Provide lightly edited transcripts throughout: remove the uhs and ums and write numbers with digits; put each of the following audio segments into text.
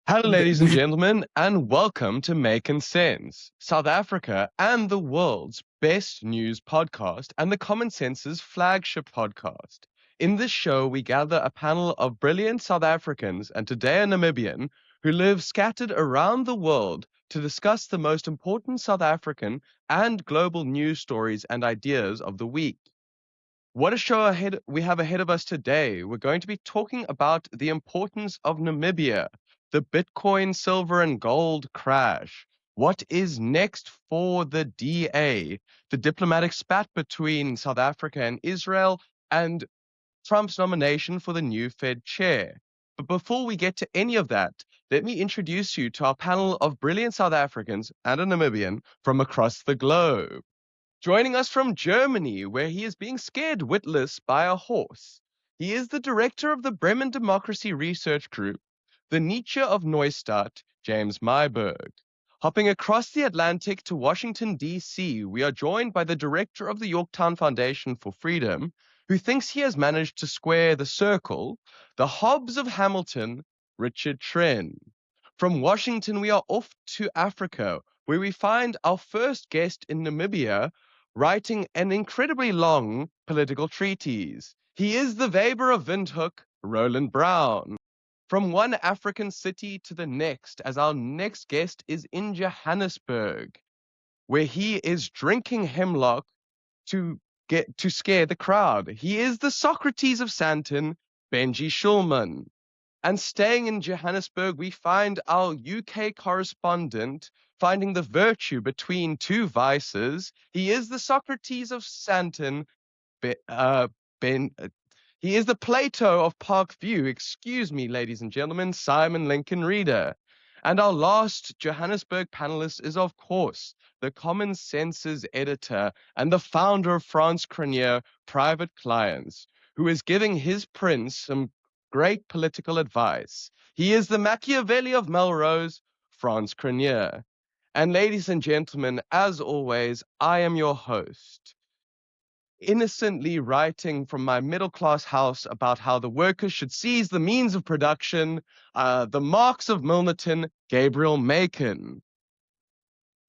Hello, Th- ladies and gentlemen, and welcome to Makin, South Africa and the world's best news podcast and the Common Sense's flagship podcast. In this show, we gather a panel of brilliant South Africans and today a Namibian who live scattered around the world to discuss the most important South African and global news stories and ideas of the week. What a show ahead we have ahead of us today. We're going to be talking about the importance of Namibia, the Bitcoin, silver, and gold crash. What is next for the DA? The diplomatic spat between South Africa and Israel, and Trump's nomination for the new Fed chair. But before we get to any of that, let me introduce you to our panel of brilliant South Africans and a Namibian from across the globe. Joining us from Germany, where he is being scared witless by a horse. He is the director of the Bremen Democracy Research Group, the Nietzsche of Neustadt, James Myberg. Hopping across the Atlantic to Washington, D.C., we are joined by the director of the Yorktown Foundation for Freedom, who thinks he has managed to square the circle, the Hobbes of Hamilton, Richard Tren. From Washington, we are off to Africa, where we find our first guest in Namibia, writing an incredibly long political treatise. He is the Weber of Windhoek, Roland Brown. From one African city to the next, as our next guest is in Johannesburg, where he is drinking hemlock to scare the crowd. He is the Socrates of Sandton, Benji Schulman. And staying in Johannesburg, we find our UK correspondent finding the virtue between two vices. He is the Socrates of Santon, Ben. He is the Plato of Park View. Excuse me, ladies and gentlemen, Simon Lincoln Reader. And our last Johannesburg panelist is, of course, the Common Sense's editor and the founder of France Cranier Private Clients, who is giving his prince some great political advice. He is the Machiavelli of Melrose, Franz Cranier. And ladies and gentlemen, as always, I am your host, innocently writing from my middle-class house about how the workers should seize the means of production, the marks of Milnerton, Gabriel Makin.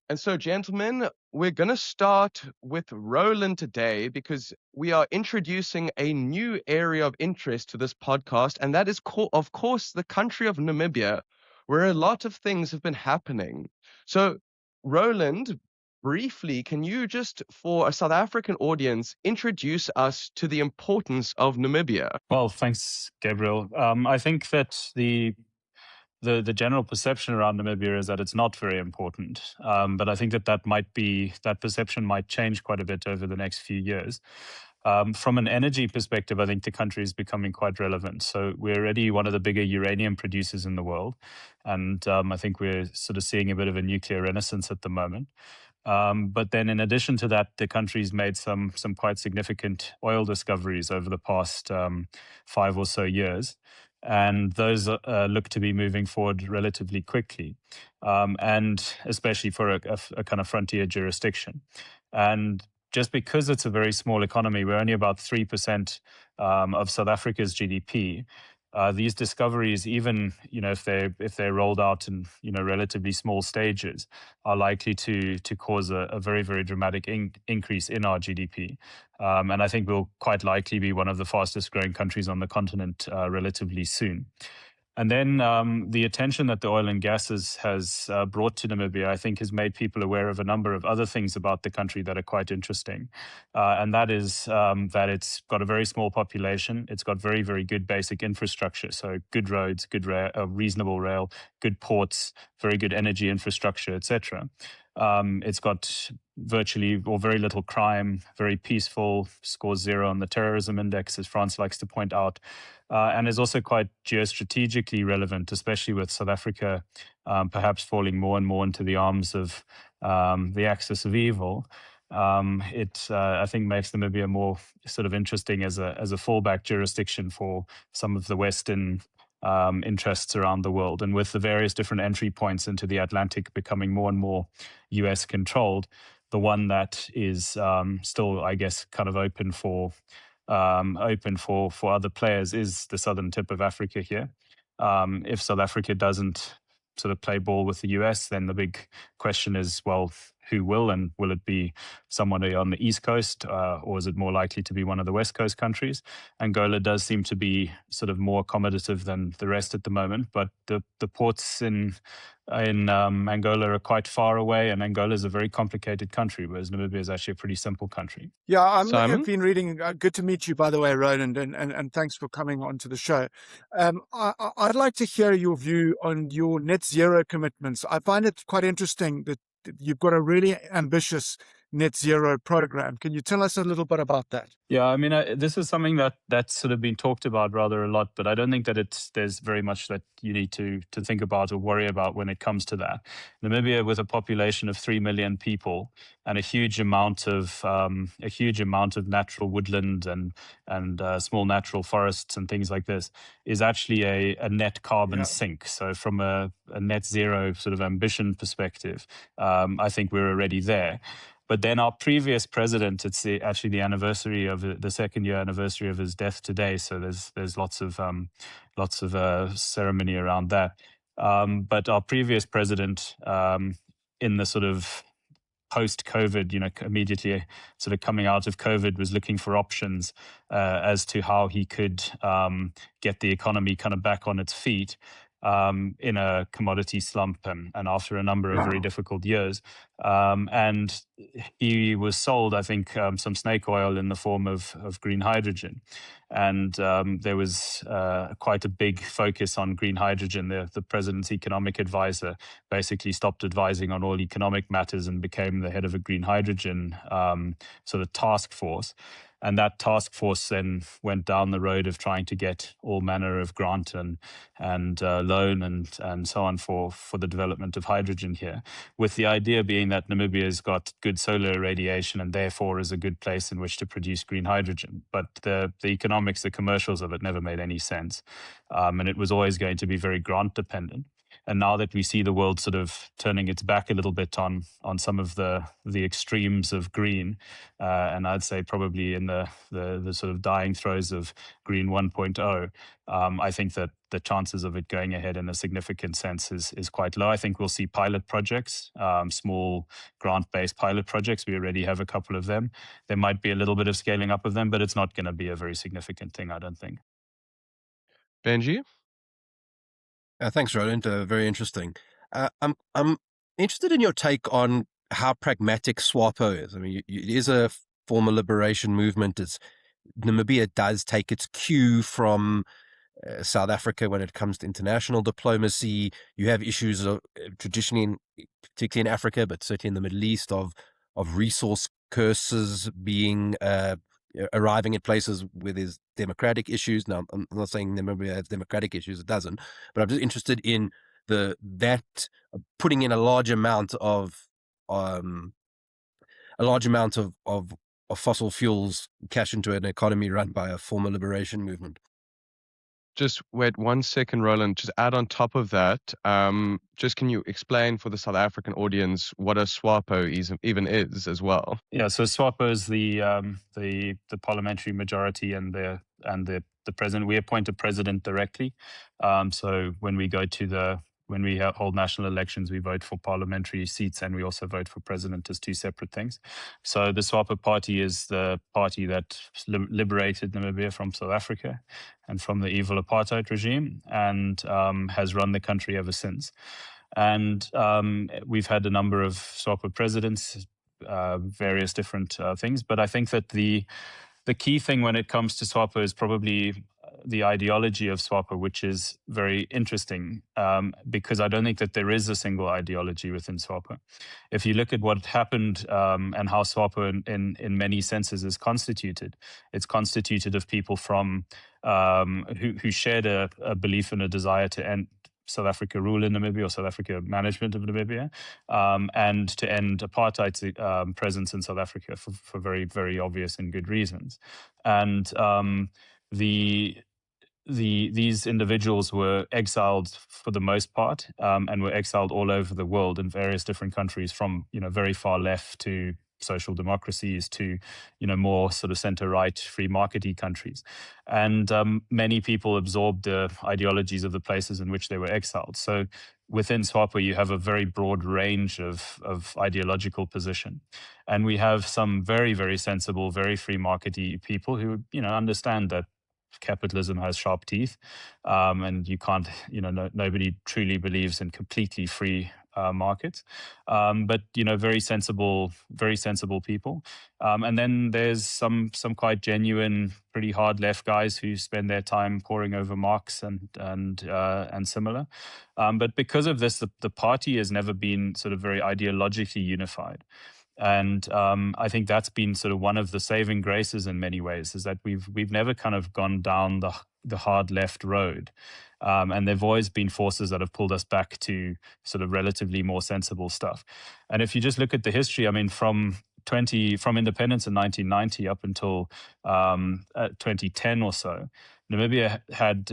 And so, gentlemen, we're going to start with Roland today because we are introducing a new area of interest to this podcast, and that is, of course, the country of Namibia, where a lot of things have been happening. So, Roland, briefly, can you just, for a South African audience, introduce us to the importance of Namibia? Well, thanks, Gabriel. I think that the general perception around Namibia is that it's not very important, but I think that perception might change quite a bit over the next few years. From an energy perspective, I think the country is becoming quite relevant. So we're already one of the bigger uranium producers in the world, and I think we're sort of seeing a bit of a nuclear renaissance at the moment. But then, in addition to that, the country's made some quite significant oil discoveries over the past 5 or so years, and those look to be moving forward relatively quickly, and especially for a kind of frontier jurisdiction. And just because it's a very small economy, we're only about 3% of South Africa's GDP. These discoveries, even if they're rolled out in relatively small stages, are likely to cause a very, very dramatic increase in our GDP, and I think we'll quite likely be one of the fastest growing countries on the continent relatively soon. And then the attention that the oil and gas has brought to Namibia, I think, has made people aware of a number of other things about the country that are quite interesting. And that is that it's got a very small population. It's got very, very good basic infrastructure. So good roads, good reasonable rail, good ports, very good energy infrastructure, etc. It's got virtually or very little crime, very peaceful, scores 0 on the terrorism index, as France likes to point out, and is also quite geostrategically relevant, especially with South Africa perhaps falling more and more into the arms of the axis of evil. It, I think, makes Namibia more sort of interesting as a fallback jurisdiction for some of the Western interests around the world. And with the various different entry points into the Atlantic becoming more and more US controlled, the one that is still, I guess, kind of open for other players is the southern tip of Africa here. If South Africa doesn't sort of play ball with the US, then the big question is, well, who will, and will it be someone on the East Coast, or is it more likely to be one of the West Coast countries? Angola does seem to be sort of more accommodative than the rest at the moment, but the ports in Angola are quite far away, and Angola is a very complicated country, whereas Namibia is actually a pretty simple country. Yeah, I've Simon? been reading. Good to meet you, by the way, Roland, and thanks for coming on to the show. I'd like to hear your view on your net zero commitments. I find it quite interesting that you've got a really ambitious net zero program. Can you tell us a little bit about that? Yeah, I mean, this is something that's sort of been talked about rather a lot, but I don't think that there's very much that you need to think about or worry about when it comes to that. Namibia, with a population of 3 million people and a huge amount of natural woodland and small natural forests and things like this, is actually a net carbon sink. So from a net zero sort of ambition perspective, I think we're already there. But then our previous president, it's actually the anniversary of the second year anniversary of his death today. So there's lots of ceremony around that. But our previous president, in the sort of post-COVID, immediately sort of coming out of COVID, was looking for options as to how he could get the economy kind of back on its feet in a commodity slump and after a number of very difficult years. And he was sold, I think, some snake oil in the form of green hydrogen. And there was quite a big focus on green hydrogen. The president's economic advisor basically stopped advising on all economic matters and became the head of a green hydrogen sort of task force. And that task force then went down the road of trying to get all manner of grant and loan and so on for the development of hydrogen here, with the idea being that Namibia has got good solar irradiation and therefore is a good place in which to produce green hydrogen. But the economics, the commercials of it never made any sense. And it was always going to be very grant dependent. And now that we see the world sort of turning its back a little bit on some of the extremes of green, and I'd say probably in the sort of dying throes of green 1.0, I think that the chances of it going ahead in a significant sense is quite low. I think we'll see pilot projects, small grant-based pilot projects. We already have a couple of them. There might be a little bit of scaling up of them, but it's not going to be a very significant thing, I don't think. Benji? Thanks, Roland. Very interesting. I'm interested in your take on how pragmatic SWAPO is. I mean, it is a former liberation movement. Namibia does take its cue from South Africa when it comes to international diplomacy. You have issues traditionally, particularly in Africa, but certainly in the Middle East, of resource curses being arriving at places where there's democratic issues. Now, I'm not saying Namibia has democratic issues; it doesn't. But I'm just interested in that putting in a large amount of fossil fuels cash into an economy run by a former liberation movement. Just wait 1 second, Roland. Just add on top of that, just can you explain for the South African audience what a SWAPO even is as well? Yeah, so SWAPO is the parliamentary majority and the president. We appoint a president directly. So when we hold national elections, we vote for parliamentary seats and we also vote for president as two separate things. So the SWAPO party is the party that liberated Namibia from South Africa and from the evil apartheid regime, and has run the country ever since. And we've had a number of SWAPO presidents, various different things. But I think that the key thing when it comes to SWAPO is probably the ideology of SWAPO, which is very interesting, because I don't think that there is a single ideology within SWAPO. If you look at what happened and how SWAPO in many senses is constituted, it's constituted of people from who shared a belief and a desire to end South Africa rule in Namibia, or South Africa management of Namibia, and to end apartheid's presence in South Africa for very, very obvious and good reasons. And these individuals were exiled for the most part, and were exiled all over the world in various different countries, from very far left to social democracies to, more sort of center-right, free markety countries. And many people absorbed the ideologies of the places in which they were exiled. So within SWAPO, you have a very broad range of ideological position. And we have some very, very sensible, very free markety people who, understand that capitalism has sharp teeth, and you can't, nobody truly believes in completely free markets, but very sensible people. And then there's some quite genuine, pretty hard left guys who spend their time poring over Marx and similar. But because of this, the party has never been sort of very ideologically unified. And I think that's been sort of one of the saving graces in many ways, is that we've never kind of gone down the hard left road. And there've always been forces that have pulled us back to sort of relatively more sensible stuff. And if you just look at the history, I mean, from independence in 1990 up until 2010 or so, Namibia had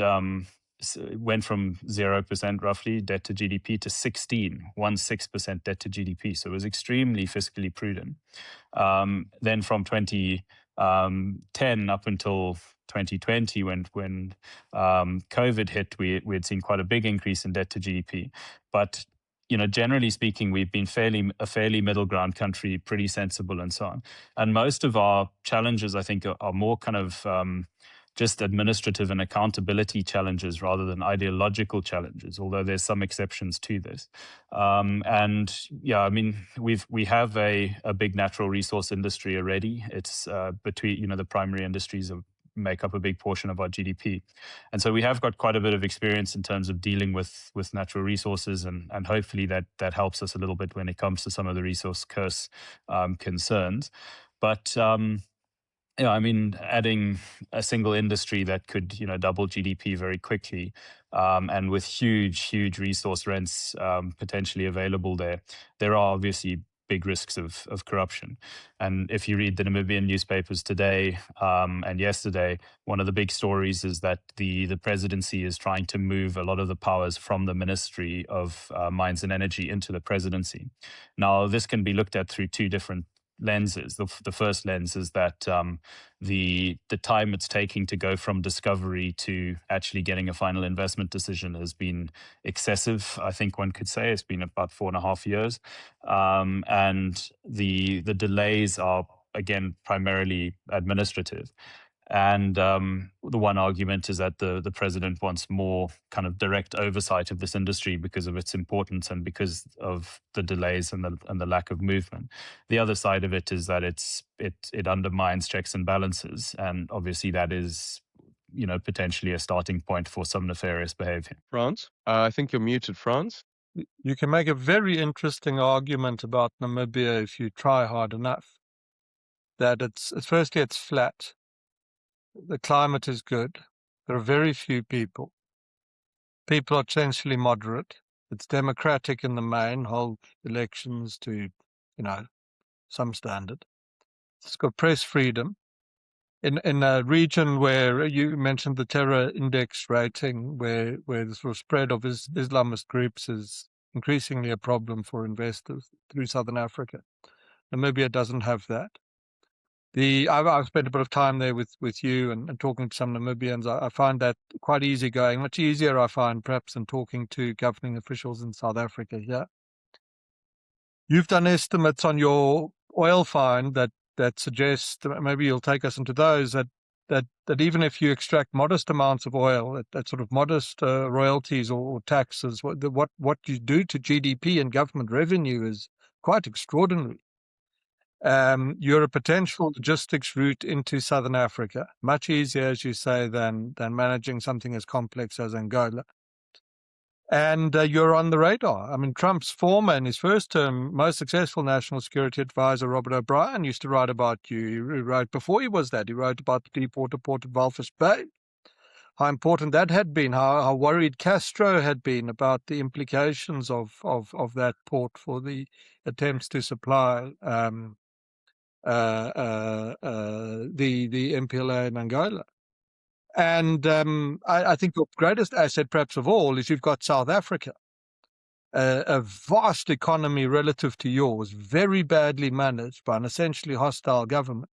went from 0% roughly debt to GDP to 16% debt to GDP. So it was extremely fiscally prudent. Then from 2010 up until 2020, when COVID hit, we had seen quite a big increase in debt to GDP. But generally speaking, we've been a fairly middle ground country, pretty sensible and so on. And most of our challenges, I think, are more kind of just administrative and accountability challenges rather than ideological challenges, although there's some exceptions to this. And yeah, I mean, we have a big natural resource industry already. It's between, the primary industries make up a big portion of our GDP. And so we have got quite a bit of experience in terms of dealing with natural resources, and hopefully that helps us a little bit when it comes to some of the resource curse concerns. But I mean, adding a single industry that could, double GDP very quickly, and with huge resource rents potentially available there are obviously big risks of corruption. And if you read the Namibian newspapers today and yesterday, one of the big stories is that the presidency is trying to move a lot of the powers from the Ministry of Mines and Energy into the presidency. Now, this can be looked at through two different lenses. The first lens is that the time it's taking to go from discovery to actually getting a final investment decision has been excessive. I think one could say it's been about 4.5 years, and the delays are again primarily administrative. And the one argument is that the president wants more kind of direct oversight of this industry because of its importance and because of the delays and the lack of movement. The other side of it is that it undermines checks and balances, and obviously that is potentially a starting point for some nefarious behavior. France, I think you're muted, France. You can make a very interesting argument about Namibia if you try hard enough. That it's flat. The climate is good. There are very few people. People are essentially moderate. It's democratic in the main, hold elections to, some standard. It's got press freedom. In a region where you mentioned the terror index rating, where the sort of spread of Islamist groups is increasingly a problem for investors through Southern Africa. Namibia doesn't have that. I've spent a bit of time there with you and talking to some Namibians. I find that quite easygoing, much easier, I find, perhaps, than talking to governing officials in South Africa here. You've done estimates on your oil find that suggest, maybe you'll take us into those, that even if you extract modest amounts of oil, that sort of modest royalties or taxes, what you do to GDP and government revenue is quite extraordinary. You're a potential logistics route into Southern Africa, much easier, as you say, than managing something as complex as Angola. And you're on the radar. I mean, Trump's former, in his first term, most successful national security advisor, Robert O'Brien, used to write about you. He wrote, before he was that, he wrote about the deepwater port of Walvis Bay, how important that had been, how worried Castro had been about the implications of that port for the attempts to supply the MPLA in Angola. And I think your greatest asset, perhaps of all, is you've got South Africa. a vast economy relative to yours, very badly managed by an essentially hostile government.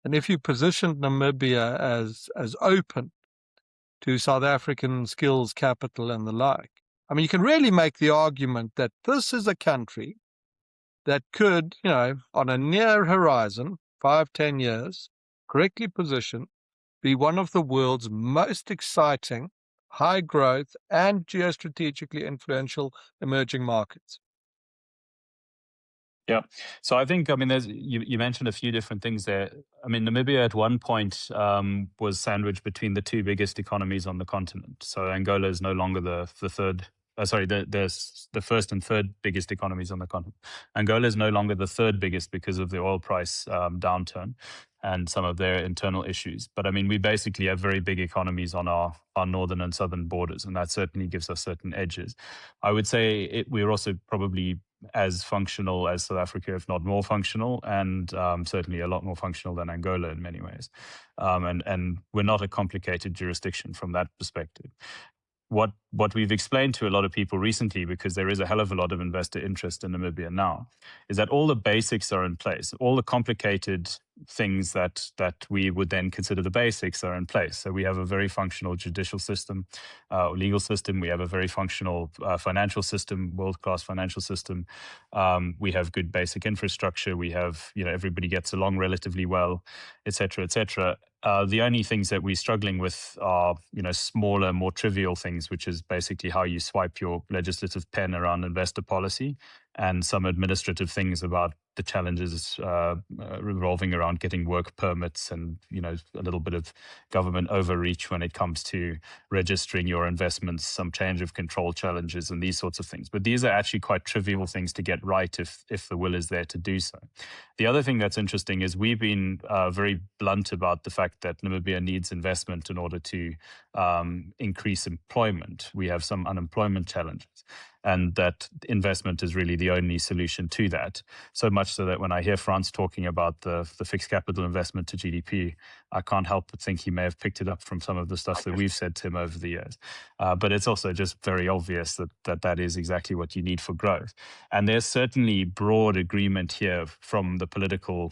And if you positioned Namibia as open to South African skills capital and the like, I mean, you can really make the argument that this is a country that could, on a near horizon, 5-10 years, correctly positioned, be one of the world's most exciting, high growth, and geostrategically influential emerging markets. Yeah. So I think, you mentioned a few different things there. I mean, Namibia at one point was sandwiched between the two biggest economies on the continent. So Angola is no longer the third. The first and third biggest economies on the continent. Angola is no longer the third biggest because of the oil price downturn and some of their internal issues. But I mean, we basically have very big economies on our northern and southern borders, and that certainly gives us certain edges. I would say we're also probably as functional as South Africa, if not more functional, and certainly a lot more functional than Angola in many ways. And we're not a complicated jurisdiction from that perspective. What we've explained to a lot of people recently, because there is a hell of a lot of investor interest in Namibia now, is that all the basics are in place. All the complicated things that we would then consider the basics are in place. So we have a very functional judicial system, legal system. We have a very functional financial system, world-class financial system. We have good basic infrastructure. We have, everybody gets along relatively well, et cetera, et cetera. The only things that we're struggling with are, smaller, more trivial things, which is basically how you swipe your legislative pen around investor policy, and some administrative things about the challenges revolving around getting work permits and, a little bit of government overreach when it comes to registering your investments, some change of control challenges and these sorts of things. But these are actually quite trivial things to get right if the will is there to do so. The other thing that's interesting is we've been very blunt about the fact that Namibia needs investment in order to increase employment. We have some unemployment challenges, and that investment is really the only solution to that. So much so that when I hear Frans talking about the fixed capital investment to GDP, I can't help but think he may have picked it up from some of the stuff that we've said to him over the years. But it's also just very obvious that is exactly what you need for growth. And there's certainly broad agreement here from the political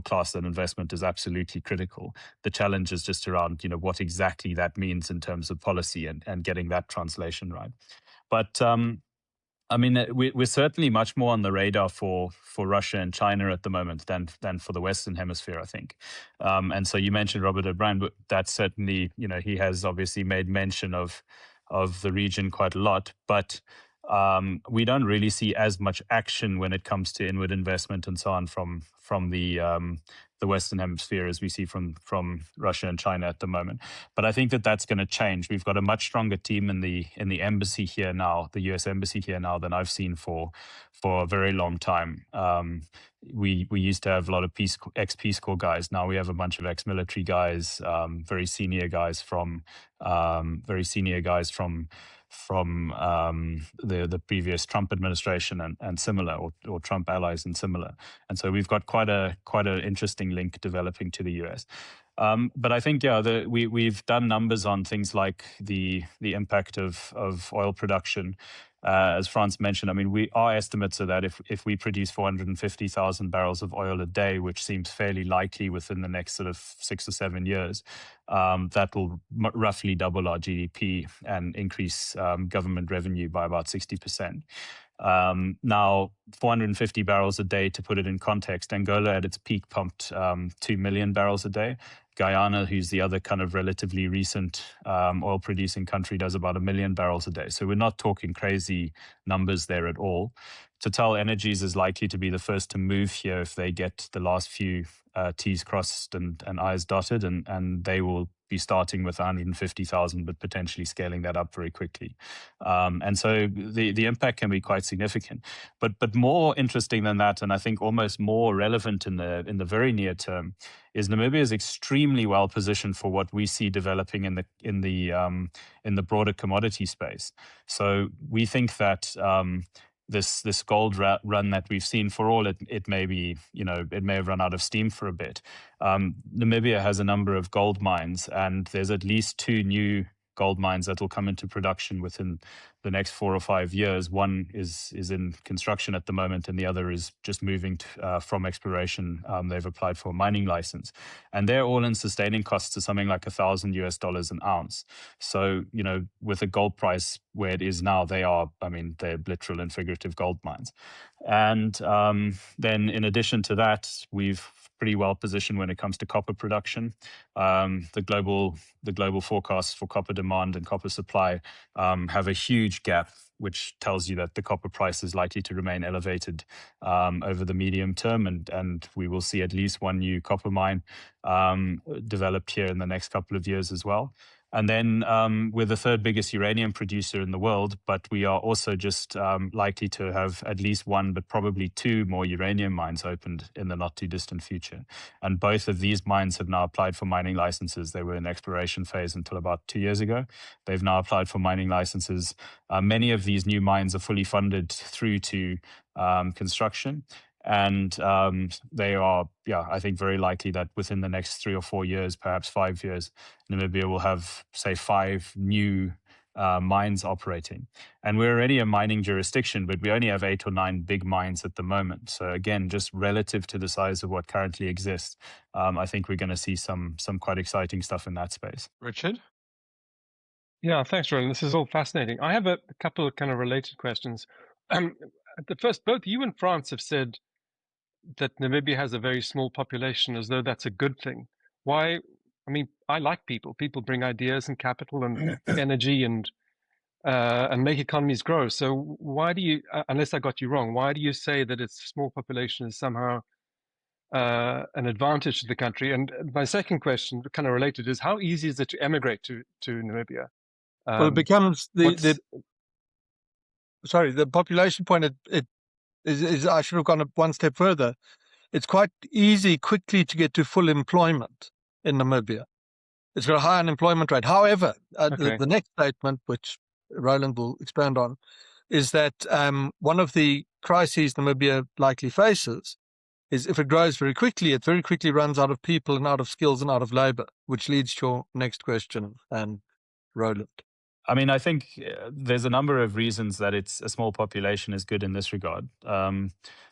class that investment is absolutely critical. The challenge is just around, what exactly that means in terms of policy and getting that translation right. But we're certainly much more on the radar for Russia and China at the moment than for the Western Hemisphere, I think. And so you mentioned Robert O'Brien, but that's certainly, he has obviously made mention of the region quite a lot. But we don't really see as much action when it comes to inward investment and so on from the Western Hemisphere as we see from Russia and China at the moment. But I think that's going to change. We've got a much stronger team in the embassy here now, the U.S. embassy here now, than I've seen for a very long time. We used to have a lot of ex-Peace Corps guys. Now we have a bunch of ex-military guys, very senior guys from the previous Trump administration and similar, or Trump allies and similar. And so we've got quite an interesting link developing to the US. But I think, we've done numbers on things like the impact of oil production. As Frans mentioned, our estimates are that if we produce 450,000 barrels of oil a day, which seems fairly likely within the next sort of 6 or 7 years, that will roughly double our GDP and increase government revenue by about 60%. Now, 450 barrels a day, to put it in context, Angola at its peak pumped 2 million barrels a day. Guyana, who's the other kind of relatively recent oil-producing country, does about 1 million barrels a day. So we're not talking crazy numbers there at all. Total Energies is likely to be the first to move here if they get the last few T's crossed and I's dotted, and they will be starting with 150,000, but potentially scaling that up very quickly. And so the impact can be quite significant. But more interesting than that, and I think almost more relevant in the very near term, is Namibia is extremely well positioned for what we see developing in the broader commodity space. So we think that this gold run that we've seen, for all it may be, it may have run out of steam for a bit. Namibia has a number of gold mines, and there's at least 2 new gold mines that will come into production within the next 4 or 5 years. One is in construction at the moment, and the other is just moving from exploration. They've applied for a mining license, and their all-in sustaining costs are something like $1,000 an ounce. So, with a gold price where it is now, they're literal and figurative gold mines. And then in addition to that, we've pretty well positioned when it comes to copper production. The global forecasts for copper demand and copper supply have a huge gap, which tells you that the copper price is likely to remain elevated over the medium term, and we will see at least one new copper mine developed here in the next couple of years as well. And then we're the third biggest uranium producer in the world, but we are also just likely to have at least one, but probably two more uranium mines opened in the not too distant future. And both of these mines have now applied for mining licenses. They were in exploration phase until about 2 years ago. They've now applied for mining licenses. Many of these new mines are fully funded through to construction. And they are, I think very likely that within the next 3 or 4 years, perhaps 5 years, Namibia will have, say, 5 new mines operating. And we're already a mining jurisdiction, but we only have 8 or 9 big mines at the moment. So again, just relative to the size of what currently exists, I think we're going to see some quite exciting stuff in that space. Richard? Yeah, thanks, Roland. This is all fascinating. I have a couple of kind of related questions. The first, both you and France have said that Namibia has a very small population, as though that's a good thing. Why? I mean, I like people. People bring ideas and capital and energy and make economies grow. So why do you, unless I got you wrong, why do you say that its small population is somehow an advantage to the country? And my second question, kind of related, is how easy is it to emigrate to Namibia? Well, it becomes the population point. It is I should have gone one step further. It's quite easy quickly to get to full employment in Namibia. It's got a high unemployment rate. However, the next statement, which Roland will expand on, is that one of the crises Namibia likely faces is if it grows very quickly, it very quickly runs out of people and out of skills and out of labor, which leads to your next question, and Roland. I mean, I think there's a number of reasons that it's a small population is good in this regard.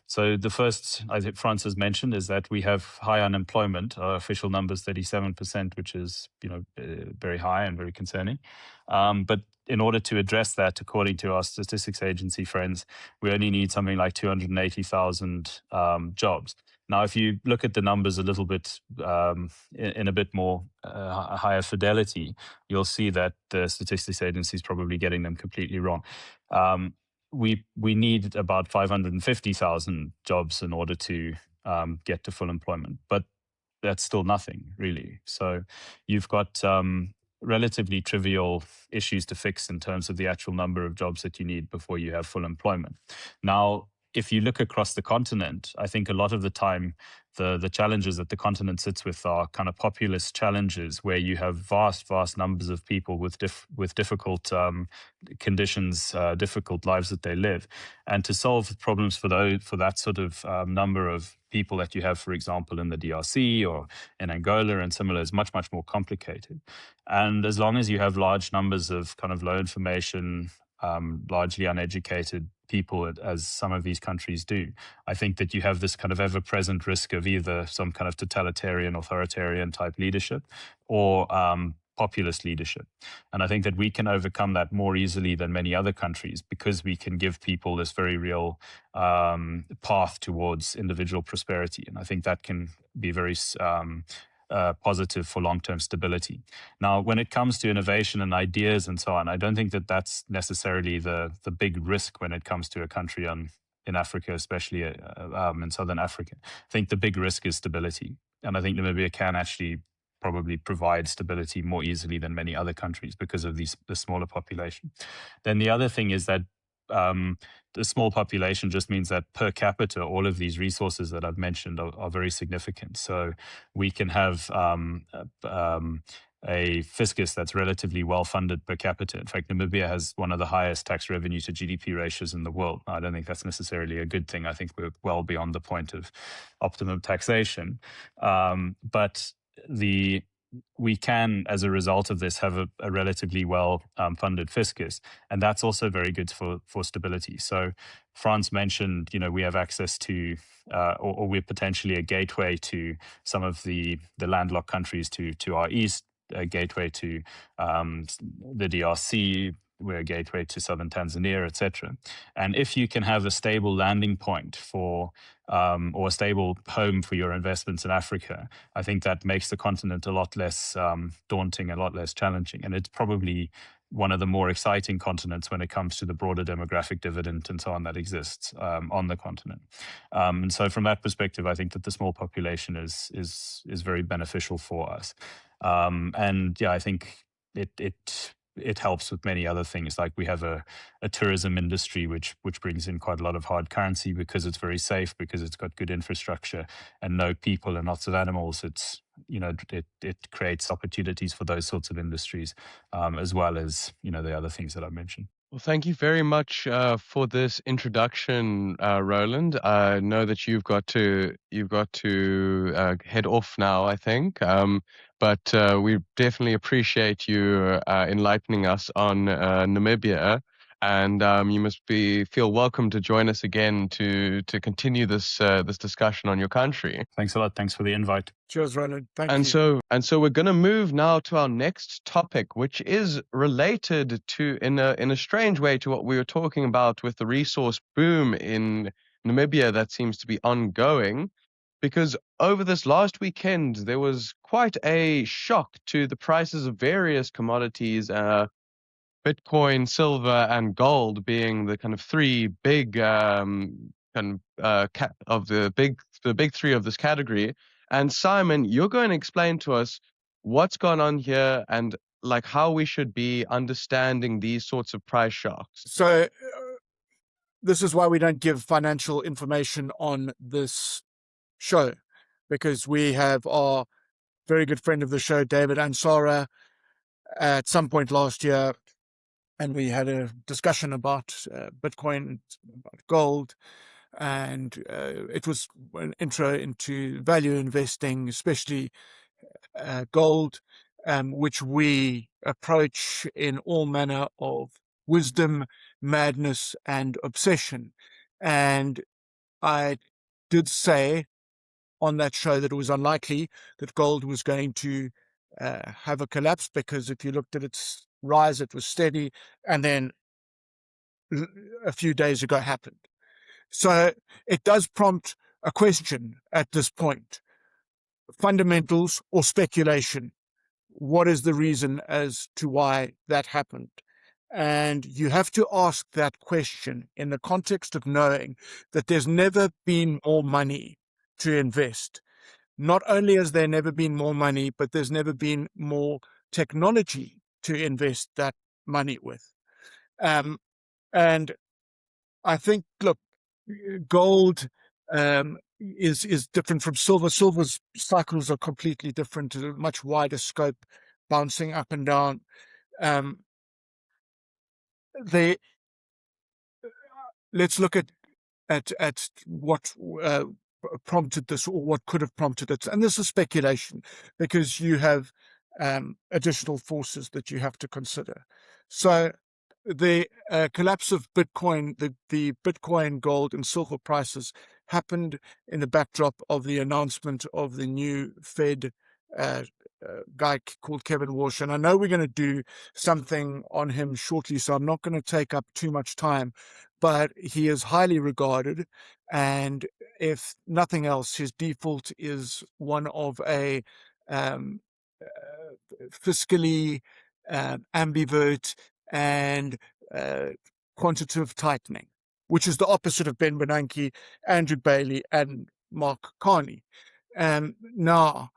So the first, I think France has mentioned, is that we have high unemployment. Our official number is 37%, which is very high and very concerning. But in order to address that, according to our statistics agency friends, we only need something like 280,000 jobs. Now, if you look at the numbers a little bit in a bit more higher fidelity, you'll see that the statistics agency is probably getting them completely wrong. We need about 550,000 jobs in order to get to full employment, but that's still nothing, really. So you've got relatively trivial issues to fix in terms of the actual number of jobs that you need before you have full employment. Now, if you look across the continent, I think a lot of the time the challenges that the continent sits with are kind of populist challenges where you have vast numbers of people with difficult conditions, difficult lives that they live. And to solve problems for that sort of number of people that you have, for example, in the DRC or in Angola and similar, is much more complicated. And as long as you have large numbers of kind of low information, largely uneducated people, as some of these countries do, I think that you have this kind of ever-present risk of either some kind of totalitarian, authoritarian type leadership or populist leadership. And I think that we can overcome that more easily than many other countries because we can give people this very real path towards individual prosperity. And I think that can be very positive for long-term stability. Now, when it comes to innovation and ideas and so on, I don't think that that's necessarily the big risk when it comes to a country in Africa, especially in Southern Africa. I think the big risk is stability. And I think Namibia can actually probably provide stability more easily than many other countries because of the smaller population. Then the other thing is that the small population just means that per capita, all of these resources that I've mentioned are very significant. So we can have a fiscus that's relatively well-funded per capita. In fact, Namibia has one of the highest tax revenue to GDP ratios in the world. I don't think that's necessarily a good thing. I think we're well beyond the point of optimum taxation. But the we can, as a result of this, have a relatively well funded fiscus, and that's also very good for stability. So, France mentioned, we have access to, or we're potentially a gateway to some of the landlocked countries to our east, a gateway to the DRC. We're a gateway to southern Tanzania, etc. And if you can have a stable landing point for, or a stable home for your investments in Africa, I think that makes the continent a lot less daunting, a lot less challenging. And it's probably one of the more exciting continents when it comes to the broader demographic dividend and so on that exists on the continent. And so from that perspective, I think that the small population is very beneficial for us. And yeah, I think it helps with many other things. Like we have a tourism industry which brings in quite a lot of hard currency because it's very safe, because it's got good infrastructure and no people and lots of animals. It's it creates opportunities for those sorts of industries, as well as the other things that I mentioned. Well, thank you very much for this introduction, Roland. I know that you've got to head off now, I think. But we definitely appreciate you enlightening us on Namibia, and you must feel welcome to join us again to continue this discussion on your country. Thanks a lot. Thanks for the invite. Cheers, Roland. Thank you. So we're going to move now to our next topic, which is related to, in a strange way, to what we were talking about with the resource boom in Namibia that seems to be ongoing. Because over this last weekend, there was quite a shock to the prices of various commodities, Bitcoin, silver, and gold being the kind of three big the big three of this category. And Simon, you're going to explain to us what's gone on here and like how we should be understanding these sorts of price shocks. So this is why we don't give financial information on this show, because we have our very good friend of the show, David Ansara, at some point last year, and we had a discussion about Bitcoin, about gold, and it was an intro into value investing, especially gold, which we approach in all manner of wisdom, madness, and obsession. And I did say on that show that it was unlikely that gold was going to have a collapse, because if you looked at its rise, it was steady, and then a few days ago happened. So it does prompt a question at this point: fundamentals or speculation? What is the reason as to why that happened? And you have to ask that question in the context of knowing that there's never been more money to invest. Not only has there never been more money, but there's never been more technology to invest that money with. And I think, look, gold is different from silver. Silver's cycles are completely different, a much wider scope, bouncing up and down. Let's look at what prompted this, or what could have prompted it. And this is speculation, because you have additional forces that you have to consider. So the collapse of Bitcoin, the Bitcoin, gold, and silver prices happened in the backdrop of the announcement of the new Fed guy called Kevin Walsh. And I know we're going to do something on him shortly, so I'm not going to take up too much time, but he is highly regarded. And if nothing else, his default is one of a fiscally ambivert and quantitative tightening, which is the opposite of Ben Bernanke, Andrew Bailey, and Mark Carney. Now,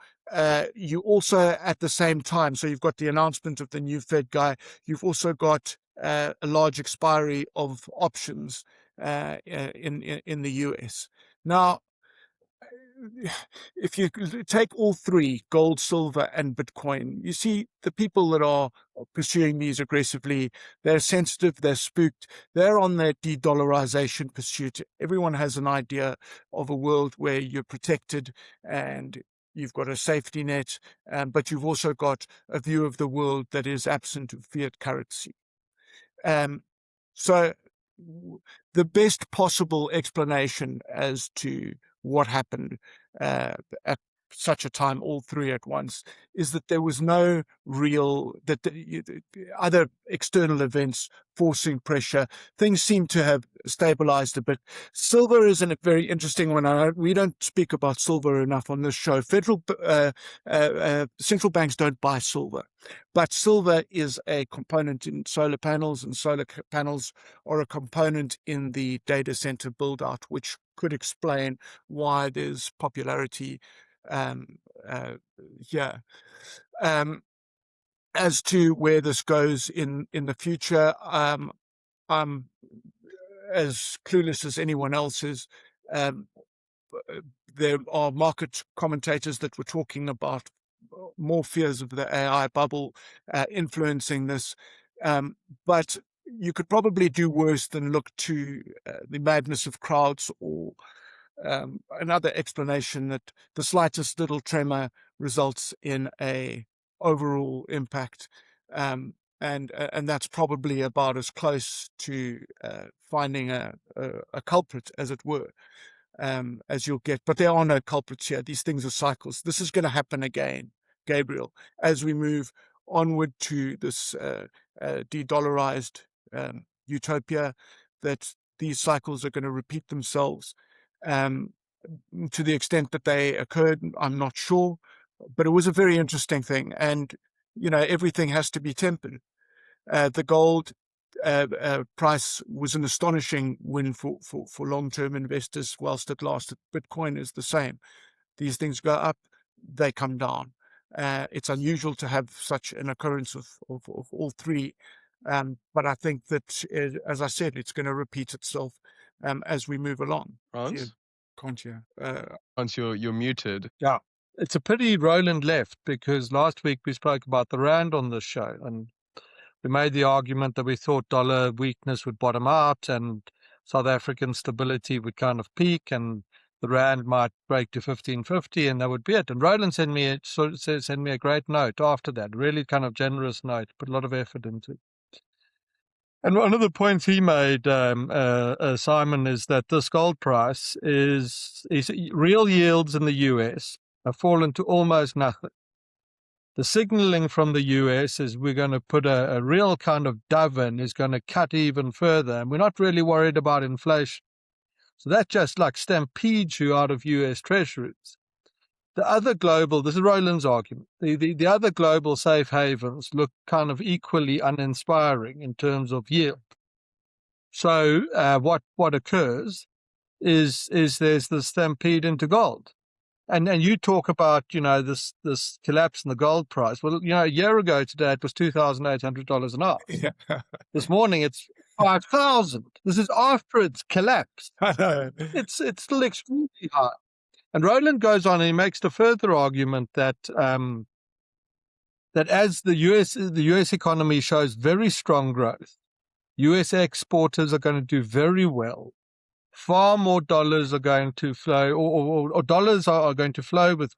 you also, at the same time, so you've got the announcement of the new Fed guy, you've also got a large expiry of options in the US. Now, if you take all three, gold, silver, and Bitcoin, you see the people that are pursuing these aggressively, they're sensitive, they're spooked, they're on their de-dollarization pursuit. Everyone has an idea of a world where you're protected, and you've got a safety net, but you've also got a view of the world that is absent of fiat currency. So the best possible explanation as to what happened at such a time, all three at once, is that there was no real, other external events forcing pressure. Things seem to have stabilized a bit. Silver is a very interesting one. We don't speak about silver enough on this show. Central banks don't buy silver, but silver is a component in solar panels, and solar panels are a component in the data center build out, which could explain why there's popularity here. As to where this goes in the future, I'm as clueless as anyone else is. There are market commentators that were talking about more fears of the AI bubble influencing this, but you could probably do worse than look to the madness of crowds, or another explanation that the slightest little tremor results in a overall impact, and that's probably about as close to finding a culprit, as it were, as you'll get. But there are no culprits here. These things are cycles. This is going to happen again, Gabriel, as we move onward to this de-dollarized utopia, that these cycles are going to repeat themselves. To the extent that they occurred, I'm not sure, but it was a very interesting thing. And, everything has to be tempered. The gold price was an astonishing win for long-term investors whilst it lasted. Bitcoin is the same. These things go up, they come down. It's unusual to have such an occurrence of all three. But I think that, as I said, it's going to repeat itself as we move along. Frans? Can't you? Frans, you're muted. Yeah. It's a pity Roland left, because last week we spoke about the rand on this show, and we made the argument that we thought dollar weakness would bottom out and South African stability would kind of peak, and the rand might break to 15.50, and that would be it. And Roland sent me a great note after that, really kind of generous note, put a lot of effort into it. And one of the points he made, Simon, is that this gold price is real yields in the US have fallen to almost nothing. The signaling from the US is we're going to put a real kind of dove in, is going to cut even further, and we're not really worried about inflation. So that just like stampedes you out of US treasuries. The other global, this is Roland's argument, the other global safe havens look kind of equally uninspiring in terms of yield. So what occurs is there's the stampede into gold. And you talk about, this collapse in the gold price. Well, a year ago today it was $2,800 an ounce. Yeah. This morning it's 5,000. This is after it's collapsed. I know. It's still extremely high. And Roland goes on and he makes the further argument that that as the US economy shows very strong growth, US exporters are going to do very well. Far more dollars are going to flow, or dollars are going to flow with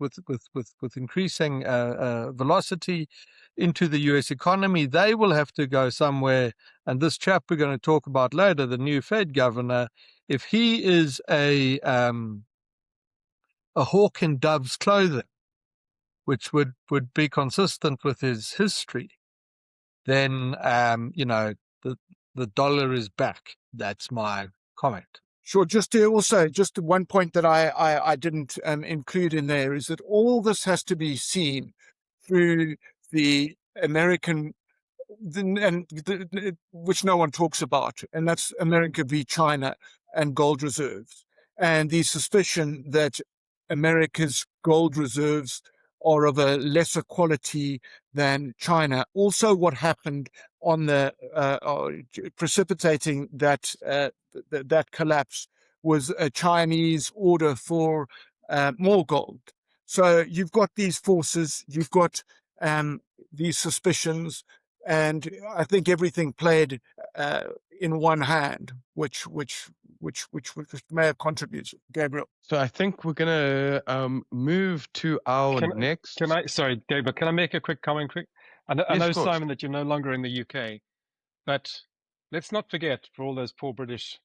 increasing velocity into the US economy. They will have to go somewhere. And this chap we're going to talk about later, the new Fed governor, if he is a hawk in dove's clothing, which would be consistent with his history, then the dollar is back. That's my comment. Sure. Just one point that I didn't include in there is that all this has to be seen through the American, which no one talks about, and that's America v. China and gold reserves, and the suspicion that America's gold reserves are of a lesser quality than China. Also, what happened on the precipitating that collapse was a Chinese order for more gold. So you've got these forces, you've got these suspicions, and I think everything played in one hand, which which may have contributed. Gabriel. So I think we're gonna move to our next. Sorry, Gabriel, can I make a quick comment? I Yes, know, of course. Simon, that you're no longer in the UK, but let's not forget, for all those poor British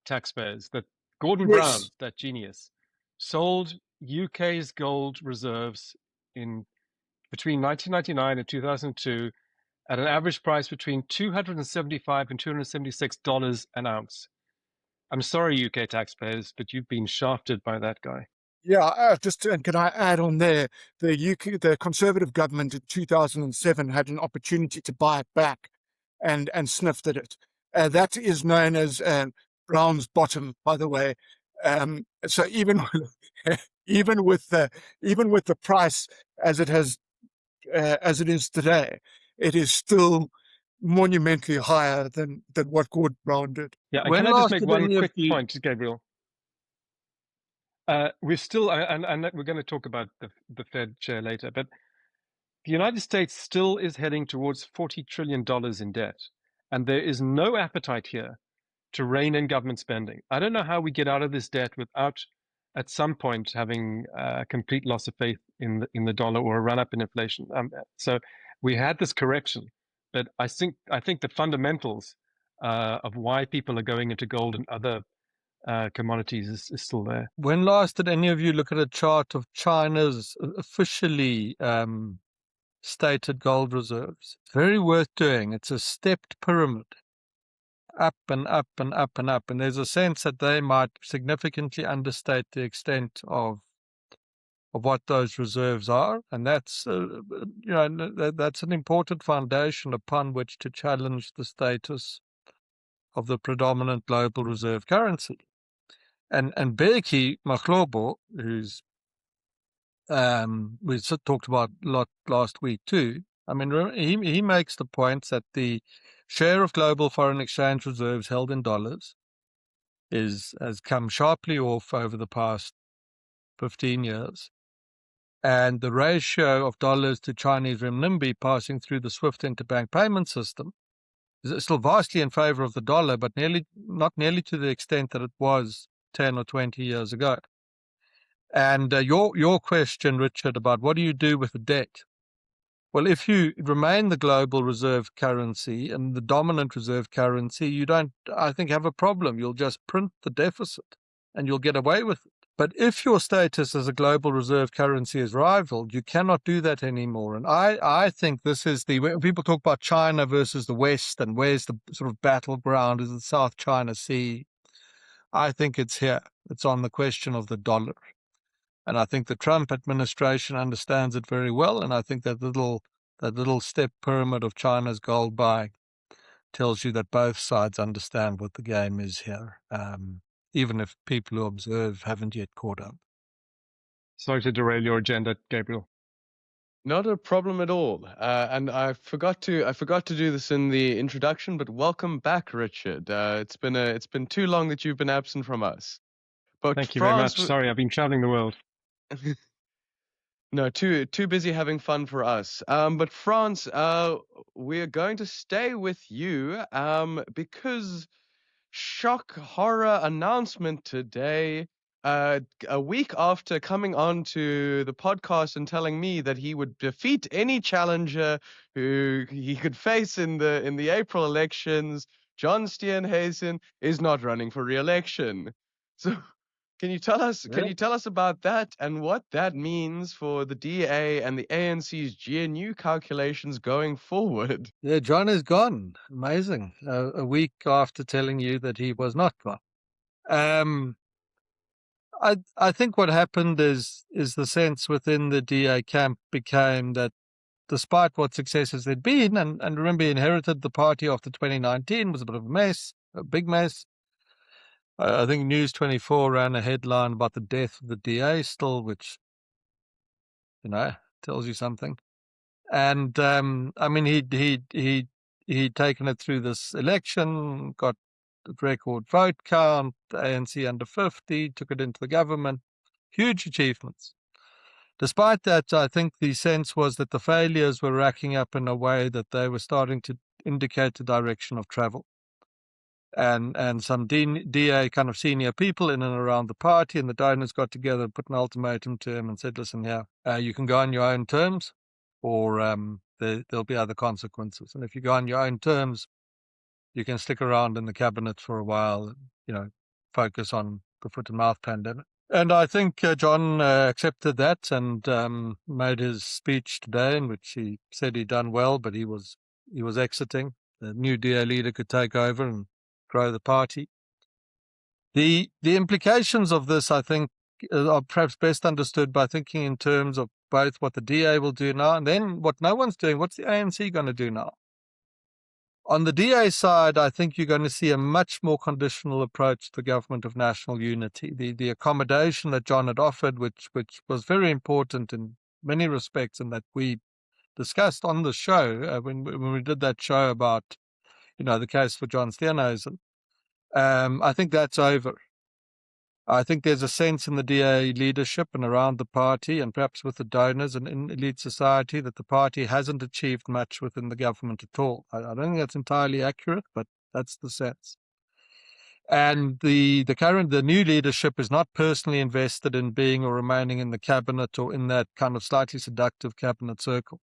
taxpayers, that Gordon Yes. Brown, that genius, sold UK's gold reserves in between 1999 and 2002 at an average price between $275 and $276 an ounce. I'm sorry, UK taxpayers, but you've been shafted by that guy. Yeah, and can I add on there, the Conservative government in 2007 had an opportunity to buy it back and sniffed at it. That is known as Brown's bottom, by the way. So even with the price as it is today, it is still monumentally higher than what Gordon Brown did. Yeah, and When can I just last make did one any of quick you- point, Gabriel? We're still, and we're going to talk about the Fed chair later, but the United States still is heading towards $40 trillion in debt, and there is no appetite here to rein in government spending. I don't know how we get out of this debt without, at some point, having a complete loss of faith in the dollar or a run up in inflation. So we had this correction, but I think the fundamentals of why people are going into gold and other commodities is still there. When last did any of you look at a chart of China's officially stated gold reserves? It's very worth doing. It's a stepped pyramid, up and up and up and up. And there's a sense that they might significantly understate the extent of what those reserves are. And that's, that's an important foundation upon which to challenge the status of the predominant global reserve currency. And Beki Mahlobo, who's we talked about a lot last week too. I mean, he makes the point that the share of global foreign exchange reserves held in dollars has come sharply off over the past 15 years. And the ratio of dollars to Chinese renminbi passing through the SWIFT interbank payment system is still vastly in favor of the dollar, but not nearly to the extent that it was 10 or 20 years ago. And your question, Richard, about what do you do with the debt? Well, if you remain the global reserve currency and the dominant reserve currency, you don't, I think, have a problem. You'll just print the deficit and you'll get away with it. But if your status as a global reserve currency is rivaled, you cannot do that anymore. And I think this is when people talk about China versus the West and where's the sort of battleground, is the South China Sea. I think it's here. It's on the question of the dollar. And I think the Trump administration understands it very well. And I think that little step pyramid of China's gold buy tells you that both sides understand what the game is here, even if people who observe haven't yet caught up. Sorry to derail your agenda, Gabriel. Not a problem at all. And I forgot to do this in the introduction, but welcome back, Richard. It's been too long that you've been absent from us. But Thank you very much. Sorry, I've been traveling the world. No, too busy having fun for us. But France, we're going to stay with you because shock horror announcement today. A week after coming on to the podcast and telling me that he would defeat any challenger who he could face in the April elections, John Steenhuisen is not running for re-election. So can you tell us about that and what that means for the DA and the ANC's GNU calculations going forward? Yeah, John is gone. Amazing. A week after telling you that he was not gone. I think what happened is the sense within the DA camp became that despite what successes there'd been, and remember he inherited the party after 2019, was a bit of a mess, a big mess. I think News 24 ran a headline about the death of the DA still, which, tells you something. And I mean, he'd taken it through this election, got a record vote count, the ANC under 50, took it into the government, huge achievements. Despite that, I think the sense was that the failures were racking up in a way that they were starting to indicate the direction of travel. and some DA kind of senior people in and around the party, and the donors got together and put an ultimatum to him and said, listen, you can go on your own terms, or there'll be other consequences. And if you go on your own terms, you can stick around in the cabinet for a while, focus on the foot and mouth pandemic. And I think John accepted that and made his speech today, in which he said he'd done well, but he was exiting. The new DA leader could take over and grow the party. The implications of this, I think, are perhaps best understood by thinking in terms of both what the DA will do now and then what no one's doing. What's the ANC going to do now? On the DA side, I think you're going to see a much more conditional approach to the government of national unity. The accommodation that John had offered, which was very important in many respects, and that we discussed on the show when we did that show about, the case for John Steenhuisen. I think that's over. I think there's a sense in the DA leadership and around the party, and perhaps with the donors and in elite society, that the party hasn't achieved much within the government at all. I don't think that's entirely accurate, but that's the sense. And the new leadership is not personally invested in being or remaining in the cabinet or in that kind of slightly seductive cabinet circle.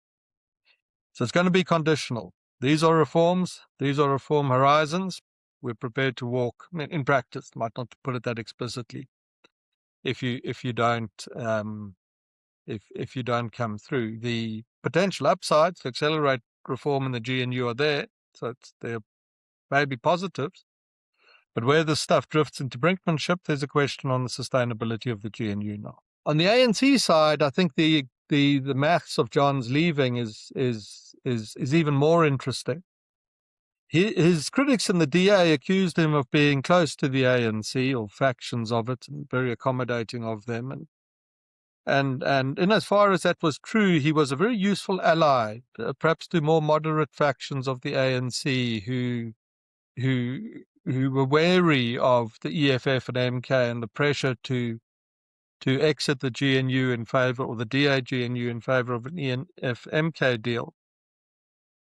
So it's going to be conditional. These are reforms. These are reform horizons. We're prepared to walk in practice. Might not put it that explicitly. If you don't come through, the potential upsides to accelerate reform in the GNU are there. So there may be positives, but where this stuff drifts into brinkmanship, there's a question on the sustainability of the GNU now. On the ANC side, I think the maths of John's leaving is even more interesting. His critics in the DA accused him of being close to the ANC or factions of it, and very accommodating of them. And in as far as that was true, he was a very useful ally, perhaps to more moderate factions of the ANC who were wary of the EFF and MK and the pressure to exit the GNU in favor, or the DA GNU in favor of an ENF MK deal.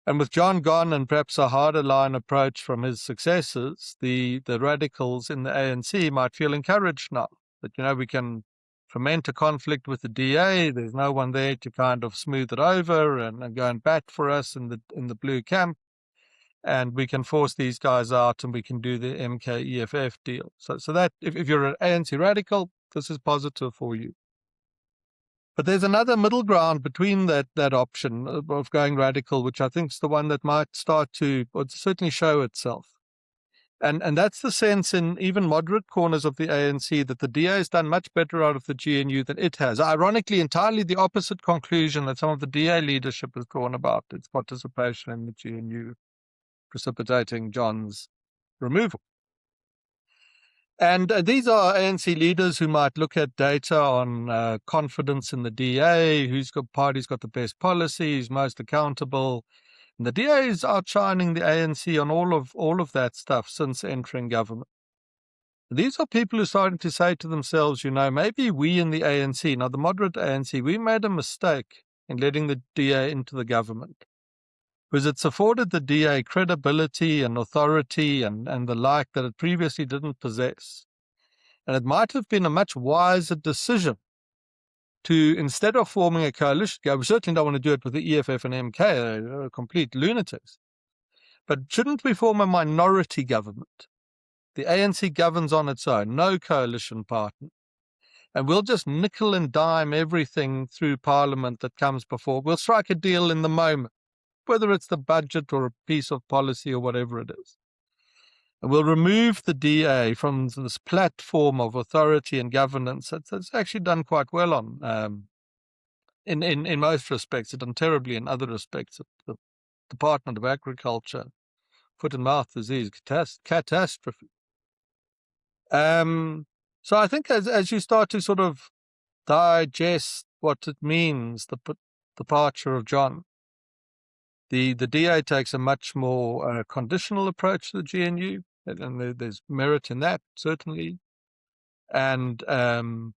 And with John gone and perhaps a harder line approach from his successors, the radicals in the ANC might feel encouraged now that, we can foment a conflict with the DA. There's no one there to kind of smooth it over and go and bat for us in the blue camp. And we can force these guys out and we can do the MK EFF deal. So that if you're an ANC radical, this is positive for you. But there's another middle ground between that option of going radical, which I think is the one that might start to, or certainly show itself. And that's the sense in even moderate corners of the ANC that the DA has done much better out of the GNU than it has. Ironically, entirely the opposite conclusion that some of the DA leadership has drawn about its participation in the GNU, precipitating John's removal. And these are ANC leaders who might look at data on confidence in the DA, party's got the best policy, who's most accountable. And the DA is outshining the ANC on all of that stuff since entering government. These are people who are starting to say to themselves, maybe we in the ANC, now the moderate ANC, we made a mistake in letting the DA into the government, because it's afforded the DA credibility and authority and the like that it previously didn't possess. And it might have been a much wiser decision to, instead of forming a coalition, we certainly don't want to do it with the EFF and MK, they're complete lunatics. But shouldn't we form a minority government? The ANC governs on its own, no coalition partner. And we'll just nickel and dime everything through Parliament that comes before. We'll strike a deal in the moment, whether it's the budget or a piece of policy or whatever it is. And we'll remove the DA from this platform of authority and governance that's actually done quite well on. In most respects, it's done terribly in other respects. The Department of Agriculture, foot and mouth disease, catastrophe. So I think as you start to sort of digest what it means, the departure of John, the DA takes a much more conditional approach to the GNU, and there's merit in that, certainly. And the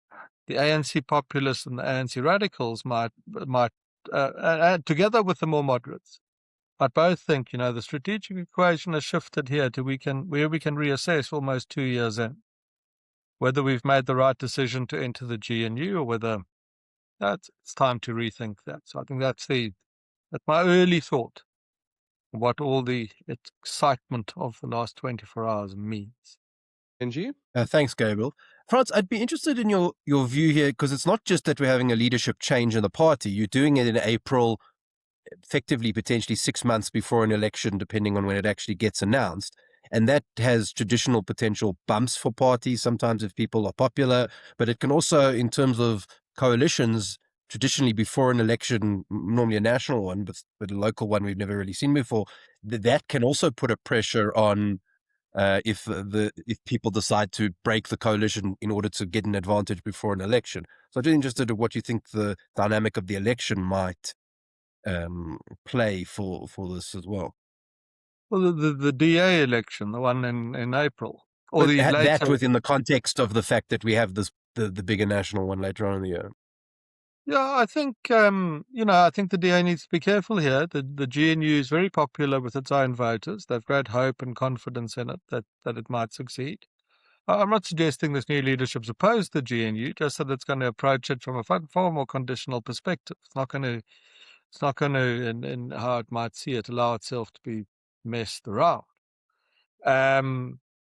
ANC populists and the ANC radicals might together with the more moderates, but both think, the strategic equation has shifted here to where we can reassess almost 2 years in, whether we've made the right decision to enter the GNU or whether it's time to rethink that. So I think that's my early thought, what all the excitement of the last 24 hours means. Benji? Thanks, Gabriel. Frans, I'd be interested in your view here, because it's not just that we're having a leadership change in the party. You're doing it in April, effectively potentially 6 months before an election, depending on when it actually gets announced. And that has traditional potential bumps for parties, sometimes if people are popular, but it can also, in terms of coalitions, traditionally before an election, normally a national one, but a local one we've never really seen before, that can also put a pressure on if people decide to break the coalition in order to get an advantage before an election. So I'm just interested in what you think the dynamic of the election might play for this as well. Well, the DA election, the one in April, or But the that later, within the context of the fact that we have the bigger national one later on in the year. yeah, I think I think the DA needs to be careful here. The GNU is very popular with its own voters. They've great hope and confidence in it that it might succeed. I'm not suggesting this new leadership's opposed to the GNU, just that it's going to approach it from a far more conditional perspective. It's not going to, in how it might see it, allow itself to be messed around.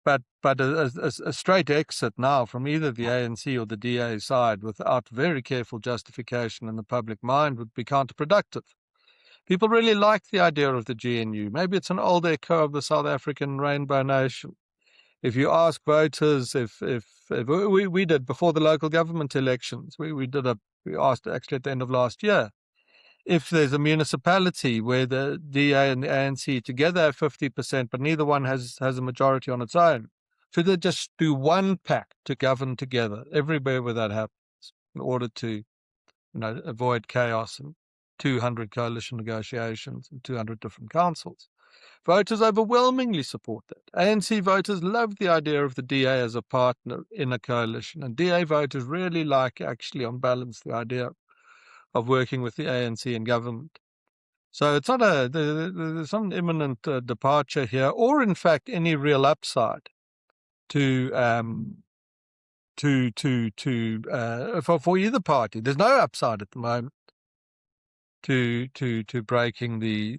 But a straight exit now from either the ANC or the DA side without very careful justification in the public mind would be counterproductive. People really like the idea of the GNU. Maybe it's an old echo of the South African Rainbow Nation. If you ask voters, if we did before the local government elections, we asked actually at the end of last year, if there's a municipality where the DA and the ANC together have 50%, but neither one has a majority on its own, should they just do one pact to govern together everywhere where that happens in order to avoid chaos and 200 coalition negotiations and 200 different councils? Voters overwhelmingly support that. ANC voters love the idea of the DA as a partner in a coalition, and DA voters really like, actually, on balance, the idea of working with the ANC in government. So it's not there's some imminent departure here, or in fact any real upside for either party. There's no upside at the moment to breaking the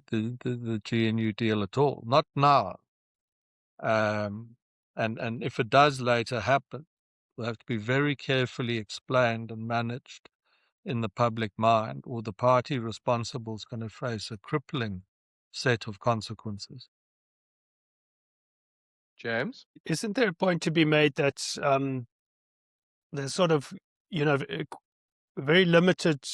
GNU deal at all. Not now. And if it does later happen, will have to be very carefully explained and managed in the public mind, or the party responsible is going to face a crippling set of consequences. James? Isn't there a point to be made that there's sort of, very limited,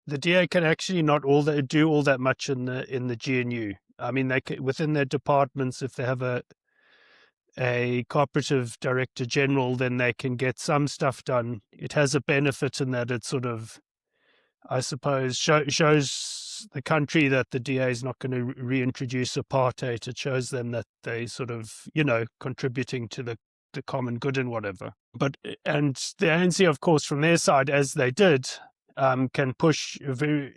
the DA can actually not do all that much in the GNU. I mean, they can, within their departments, if they have a cooperative director general, then they can get some stuff done. It has a benefit in that it sort of, I suppose, shows the country that the DA is not going to reintroduce apartheid. It shows them that they sort of, contributing to the common good and whatever. And the ANC, of course, from their side, as they did, can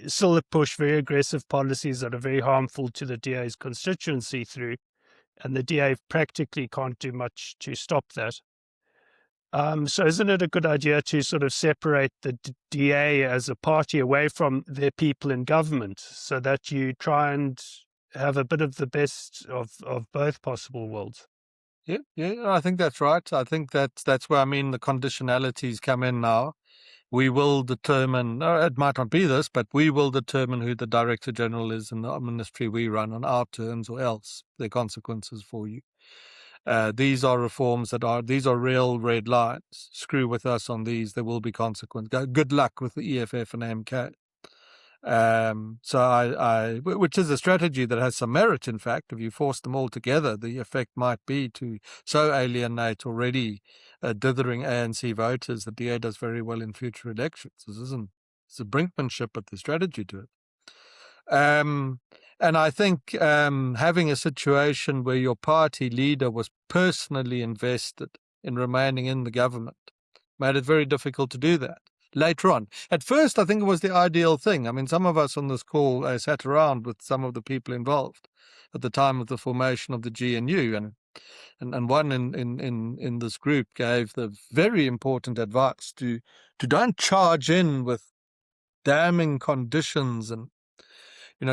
still push very aggressive policies that are very harmful to the DA's constituency through. And the DA practically can't do much to stop that. So isn't it a good idea to sort of separate the DA as a party away from their people in government, so that you try and have a bit of the best of both possible worlds? Yeah, I think that's right. I think that's where, the conditionalities come in now. We will determine, it might not be this, but we will determine who the Director General is in the ministry we run on our terms, or else there are consequences for you. These are reforms these are real red lines. Screw with us on these, there will be consequences. Good luck with the EFF and MK. So which is a strategy that has some merit, in fact. If you force them all together, the effect might be to so alienate already dithering ANC voters that DA does very well in future elections. It's a brinkmanship of the strategy to it. And I think having a situation where your party leader was personally invested in remaining in the government made it very difficult to do that. later on. At first, I think it was the ideal thing. I mean, some of us on this call sat around with some of the people involved at the time of the formation of the GNU, and one in this group gave the very important advice to don't charge in with damning conditions and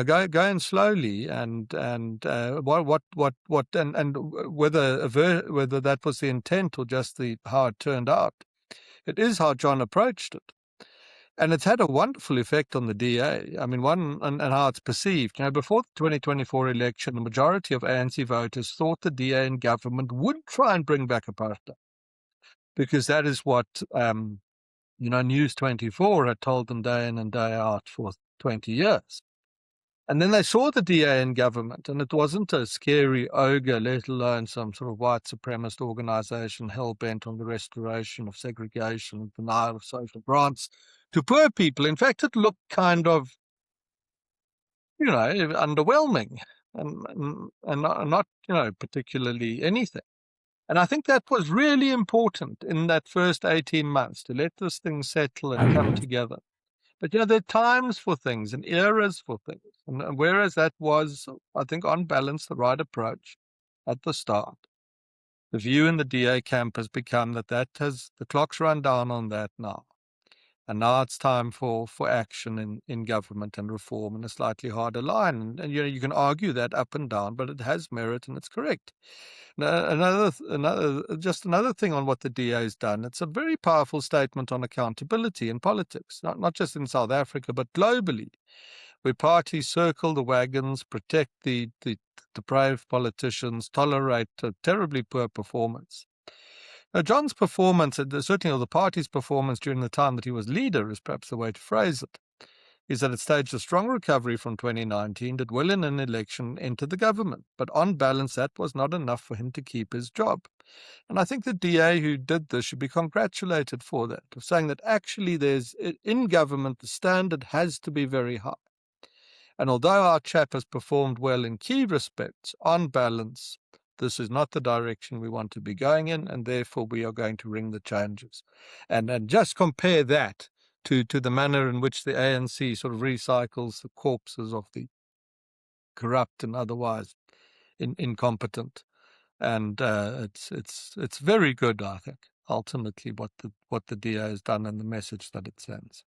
going slowly and what and whether that was the intent or just how it turned out. It is how John approached it. And it's had a wonderful effect on the DA. I mean, and how it's perceived. Before the 2024 election, the majority of ANC voters thought the DA and government would try and bring back apartheid, because that is what News 24 had told them day in and day out for 20 years. And then they saw the DA in government, and it wasn't a scary ogre, let alone some sort of white supremacist organization hell-bent on the restoration of segregation and denial of social grants to poor people. In fact, it looked kind of, underwhelming and not particularly anything. And I think that was really important in that first 18 months to let this thing settle and come together. But, there are times for things and eras for things. And whereas that was, I think, on balance, the right approach at the start, the view in the DA camp has become that the clock's run down on that now. And now it's time for action in government and reform in a slightly harder line. And you can argue that up and down, but it has merit and it's correct. Another thing on what the DA has done. It's a very powerful statement on accountability in politics, not just in South Africa, but globally, where parties circle the wagons, protect the depraved politicians, tolerate a terribly poor performance. Now, John's performance, certainly of the party's performance during the time that he was leader, is perhaps the way to phrase it, is that it staged a strong recovery from 2019, did well in an election, entered the government. But on balance, that was not enough for him to keep his job. And I think the DA who did this should be congratulated for that, of saying that actually in government, the standard has to be very high. And although our chap has performed well in key respects, on balance, this is not the direction we want to be going in, and therefore we are going to ring the changes. And just compare that to the manner in which the ANC sort of recycles the corpses of the corrupt and otherwise incompetent. And it's very good, I think, ultimately what the DA has done and the message that it sends.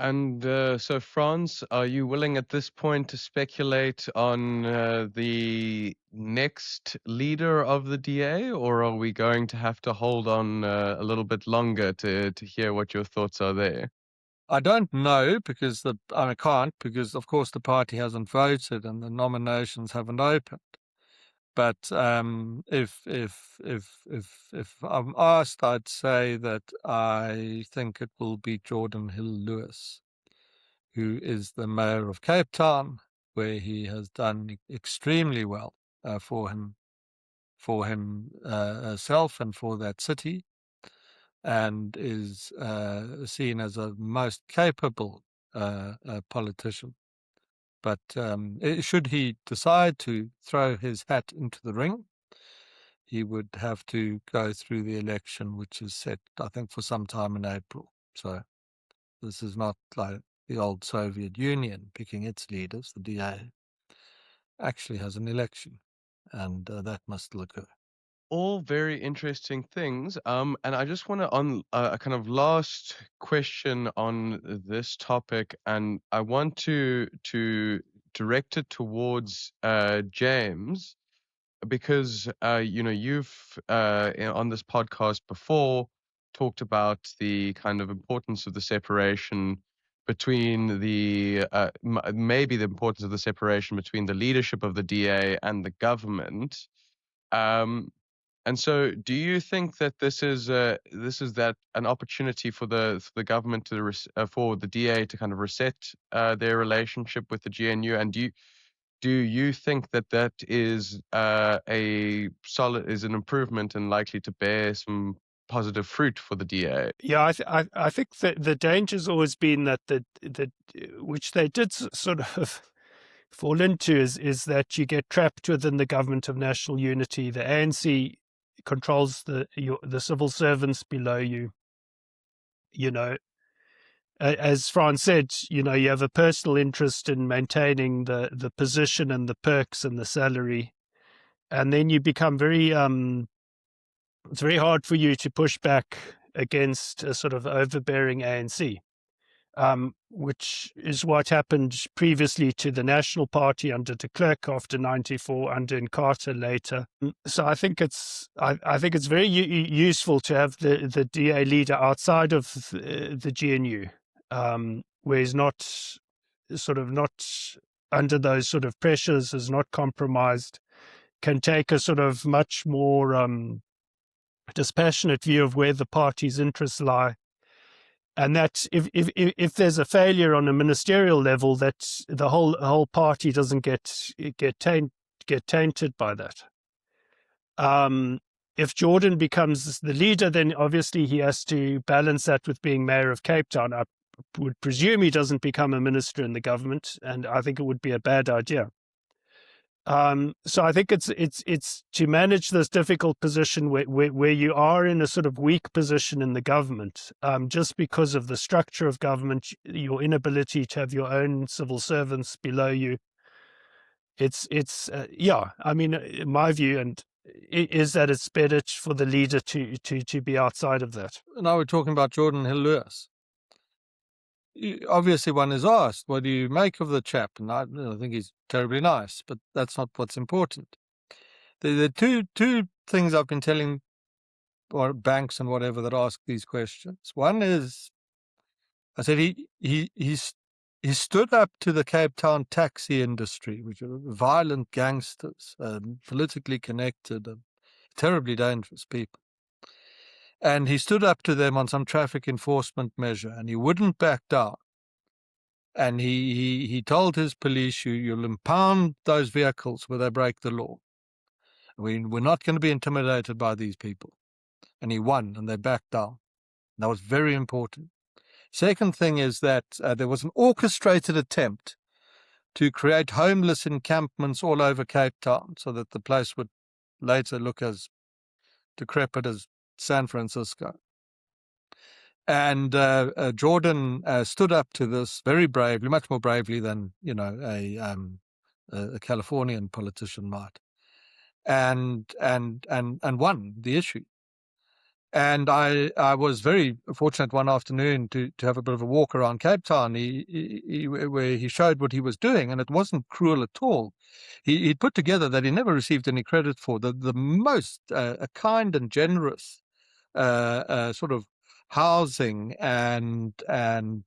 And so, Franz, are you willing at this point to speculate on the next leader of the DA, or are we going to have to hold on a little bit longer to hear what your thoughts are there? I don't know because I can't because, of course, the party hasn't voted and the nominations haven't opened. But if I'm asked, I'd say that I think it will be Jordan Hill-Lewis, who is the mayor of Cape Town, where he has done extremely well for himself and for that city, and is seen as a most capable politician. But should he decide to throw his hat into the ring, he would have to go through the election, which is set, I think, for some time in April. So this is not like the old Soviet Union picking its leaders. The DA actually has an election, and that must still occur. All very interesting things. And I just want to on a kind of last question on this topic, and I want to direct it towards James, because you've on this podcast before talked about the kind of importance of the separation between maybe the importance of the separation between the leadership of the DA and the government. And so, do you think that this is an opportunity for the government for the DA to kind of reset their relationship with the GNU? And do you think that is an improvement and likely to bear some positive fruit for the DA? Yeah, I think that the danger's always been that which they did sort of fall into is that you get trapped within the government of national unity. The ANC controls the civil servants below you. as Franz said, you have a personal interest in maintaining the position and the perks and the salary, and then you become very it's very hard for you to push back against a sort of overbearing ANC, which is what happened previously to the National Party under de Klerk after '94, under Carter later. So I think it's very useful to have the DA leader outside of the GNU, where he's not under those sort of pressures, is not compromised, can take a sort of much more dispassionate view of where the party's interests lie, and that if there's a failure on a ministerial level, that the whole party doesn't get tainted by that. If Jordan becomes the leader, then obviously he has to balance that with being mayor of Cape Town. I would presume he doesn't become a minister in the government, and I think it would be a bad idea. So I think it's to manage this difficult position where you are in a sort of weak position in the government, just because of the structure of government, your inability to have your own civil servants below you. I mean, my view and is that it's better for the leader to be outside of that. Now we're talking about Jordan Hill-Lewis. Obviously, one is asked, what do you make of the chap? And I think he's terribly nice, but that's not what's important. The two things I've been telling or banks and whatever that ask these questions. One is, I said he stood up to the Cape Town taxi industry, which are violent gangsters, politically connected, and terribly dangerous people. And he stood up to them on some traffic enforcement measure, and he wouldn't back down. And he told his police, you'll impound those vehicles where they break the law. We're not going to be intimidated by these people. And he won, and they backed down. And that was very important. Second thing is that there was an orchestrated attempt to create homeless encampments all over Cape Town so that the place would later look as decrepit as San Francisco. And Jordan stood up to this very bravely, much more bravely than a Californian politician might, and won the issue. And I was very fortunate one afternoon to have a bit of a walk around Cape Town, where he showed what he was doing, and it wasn't cruel at all. He'd put together that he never received any credit for the most kind and generous sort of housing and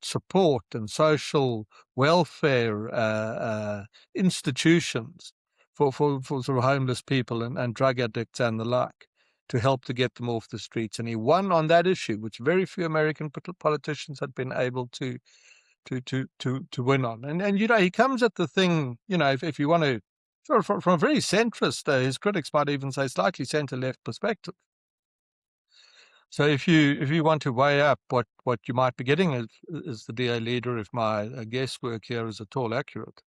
support and social welfare institutions for sort of homeless people and drug addicts and the like, to help to get them off the streets. And he won on that issue, which very few American politicians had been able to win on. And he comes at the thing, if you want to, sort of from a very centrist, his critics might even say slightly center-left perspective. So if you want to weigh up what you might be getting as the DA leader, if my guesswork here is at all accurate,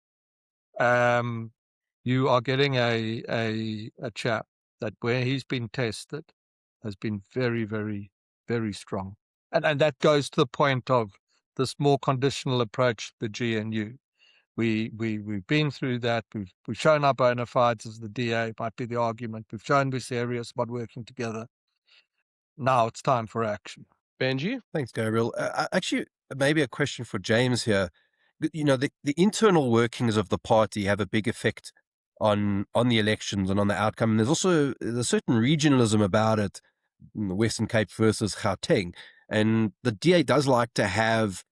you are getting a chap that where he's been tested has been very, very, very strong. And that goes to the point of this more conditional approach to the GNU. We've been through that. We've shown our bona fides as the DA, might be the argument. We've shown we're serious about working together. Now it's time for action. Benji? Thanks, Gabriel. Actually, maybe a question for James here. The internal workings of the party have a big effect on the elections and on the outcome. And there's a certain regionalism about it, the Western Cape versus Gauteng. And the DA does like to have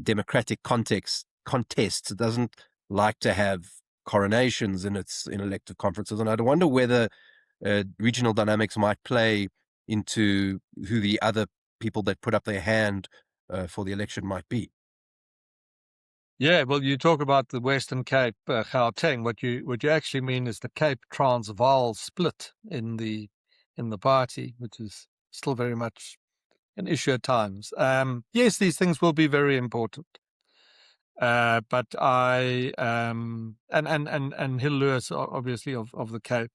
democratic contests. It doesn't like to have coronations in elective conferences. And I wonder whether regional dynamics might play into who the other people that put up their hand for the election might be. Yeah, well, you talk about the Western Cape, Gauteng. What you actually mean is the Cape Transvaal split in the party, which is still very much an issue at times. Yes, these things will be very important. But I and Hill-Lewis obviously of the Cape.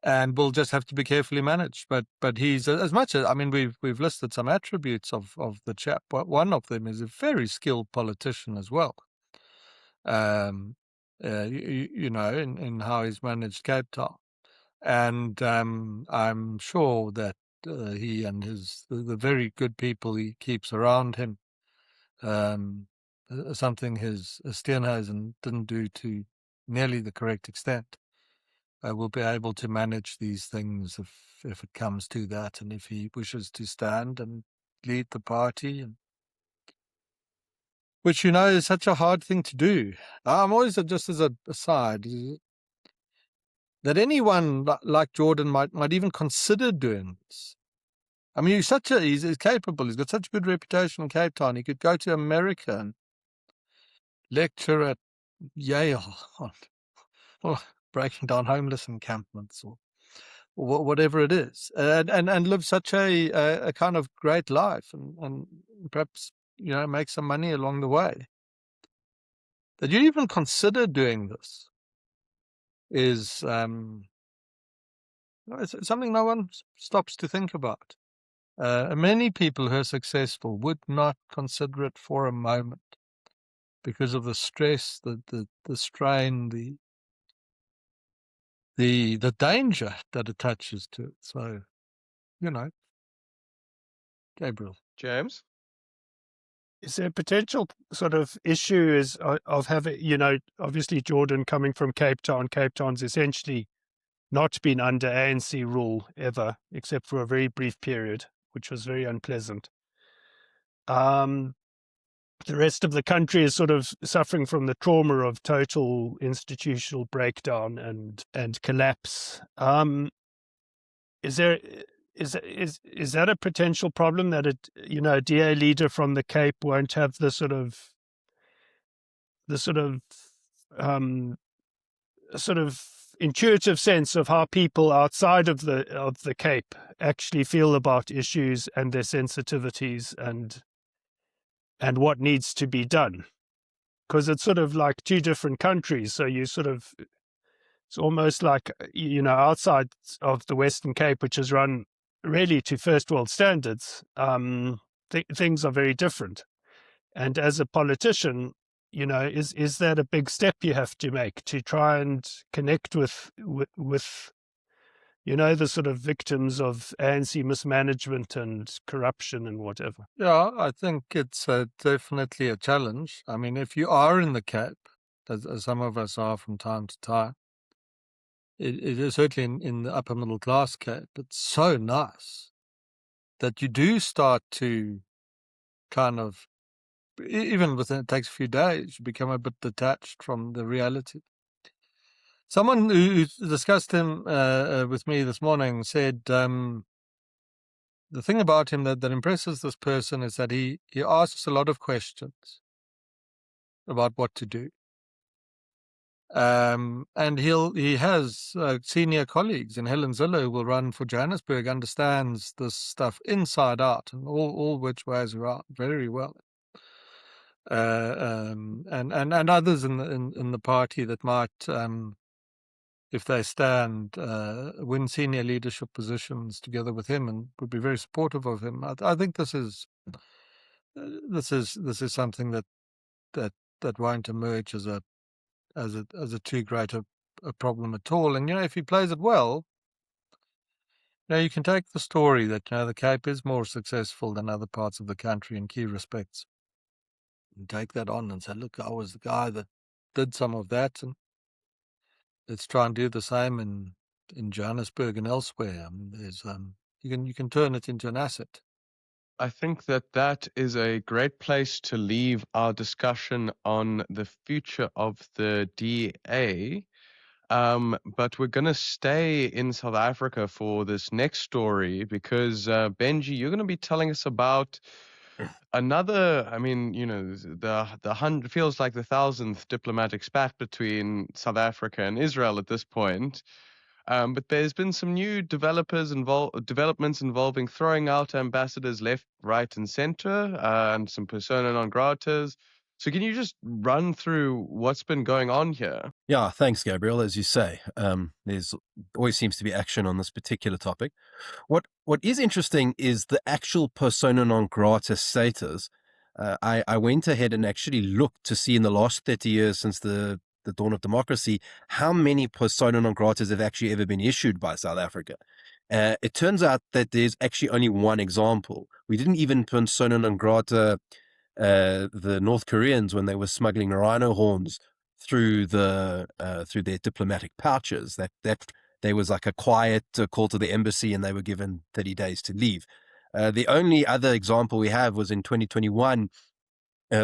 and will just have to be carefully managed. But he's, as much as, I mean, we've listed some attributes of the chap. One of them is a very skilled politician as well. You know, in how he's managed Cape Town, and I'm sure that he and the very good people he keeps around him, something his Steenhuisen didn't do to nearly the correct extent, will be able to manage these things if it comes to that, and if he wishes to stand and lead the party, and which, you know, is such a hard thing to do. I'm always, just as an aside, that anyone like Jordan might even consider doing this. I mean, he's capable. He's got such a good reputation in Cape Town. He could go to America and lecture at Yale on breaking down homeless encampments or whatever it is, and live such a kind of great life, and perhaps, you know, make some money along the way. That you even consider doing this is it's something no one stops to think about. Many people who are successful would not consider it for a moment because of the stress, the strain, the danger that attaches to it. So, you know, Gabriel. James? Is there a potential sort of issue of having, you know, obviously Jordan coming from Cape Town. Cape Town's essentially not been under ANC rule ever, except for a very brief period, which was very unpleasant. The rest of the country is sort of suffering from the trauma of total institutional breakdown and collapse. Is that a potential problem that a DA leader from the Cape won't have the sort of intuitive sense of how people outside of the Cape actually feel about issues and their sensitivities and what needs to be done? Because it's sort of like two different countries, so it's almost like, you know, outside of the Western Cape, which is run really to first world standards, things are very different. And as a politician, you know, is that a big step you have to make to try and connect with you know, the sort of victims of ANC mismanagement and corruption and whatever? Yeah, I think it's definitely a challenge. I mean, if you are in the Cape, as some of us are from time to time, it is certainly in the upper middle class Cape, it's so nice that you do start to kind of, even within, it takes a few days, you become a bit detached from the reality. Someone who discussed him with me this morning said the thing about him that impresses this person is that he asks a lot of questions about what to do. And he has senior colleagues, and Helen Zille, who will run for Johannesburg, understands this stuff inside out and all which ways around very well. And others in the party that might, if they stand, win senior leadership positions together with him, and would be very supportive of him. I think this is something that won't emerge as a too great a problem at all. And, you know, if he plays it well, you know, you can take the story that, you know, the Cape is more successful than other parts of the country in key respects, and take that on and say, look, I was the guy that did some of that, and let's try and do the same in Johannesburg and elsewhere. I mean, there's you can turn it into an asset. I think that is a great place to leave our discussion on the future of the DA. But we're going to stay in South Africa for this next story because, Benji, you're going to be telling us about another, I mean, you know, the feels like the 1,000th diplomatic spat between South Africa and Israel at this point. But there's been some new developments involving throwing out ambassadors left, right, and center, and some persona non gratas. So can you just run through what's been going on here? Yeah, thanks, Gabriel. As you say, there's always seems to be action on this particular topic. What is interesting is the actual persona non grata status. I went ahead and actually looked to see in the last 30 years since the dawn of democracy, how many persona non gratas have actually ever been issued by South Africa. It turns out that there's actually only one example. We didn't even persona non grata the North Koreans when they were smuggling rhino horns through their diplomatic pouches. That there was like a quiet call to the embassy, and they were given 30 days to leave. The only other example we have was in 2021,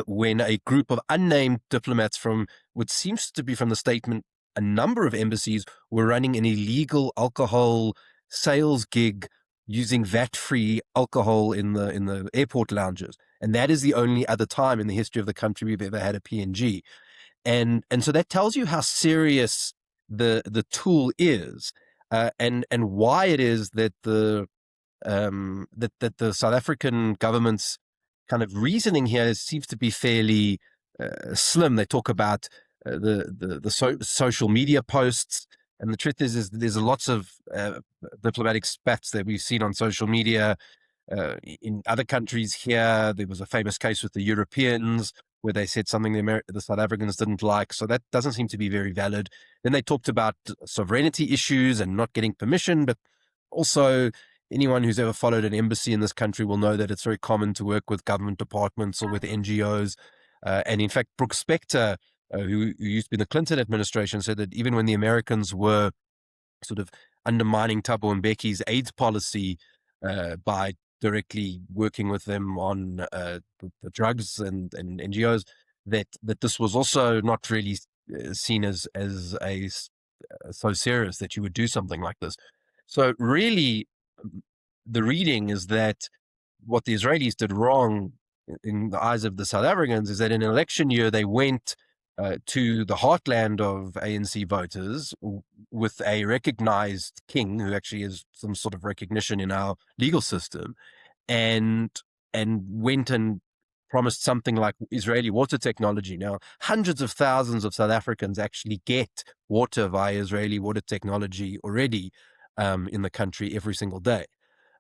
when a group of unnamed diplomats from what seems to be from the statement, a number of embassies were running an illegal alcohol sales gig using VAT-free alcohol in the airport lounges. And that is the only other time in the history of the country we've ever had a PNG. And so that tells you how serious the tool is, and why it is that the South African government's kind of reasoning here seems to be fairly slim. They talk about the social media posts, and the truth is there's lots of diplomatic spats that we've seen on social media in other countries. Here, there was a famous case with the Europeans where they said something the South Africans didn't like, so that doesn't seem to be very valid. Then they talked about sovereignty issues and not getting permission, but also anyone who's ever followed an embassy in this country will know that it's very common to work with government departments or with NGOs. And in fact, Brooke Spector, who used to be in the Clinton administration, said that even when the Americans were sort of undermining Thabo Mbeki's AIDS policy by directly working with them on the drugs and NGOs, that this was also not really seen as so serious that you would do something like this. So really, the reading is that what the Israelis did wrong in the eyes of the South Africans is that in an election year, they went to the heartland of ANC voters with a recognized king who actually has some sort of recognition in our legal system, and went and promised something like Israeli water technology. Now, hundreds of thousands of South Africans actually get water via Israeli water technology already in the country every single day.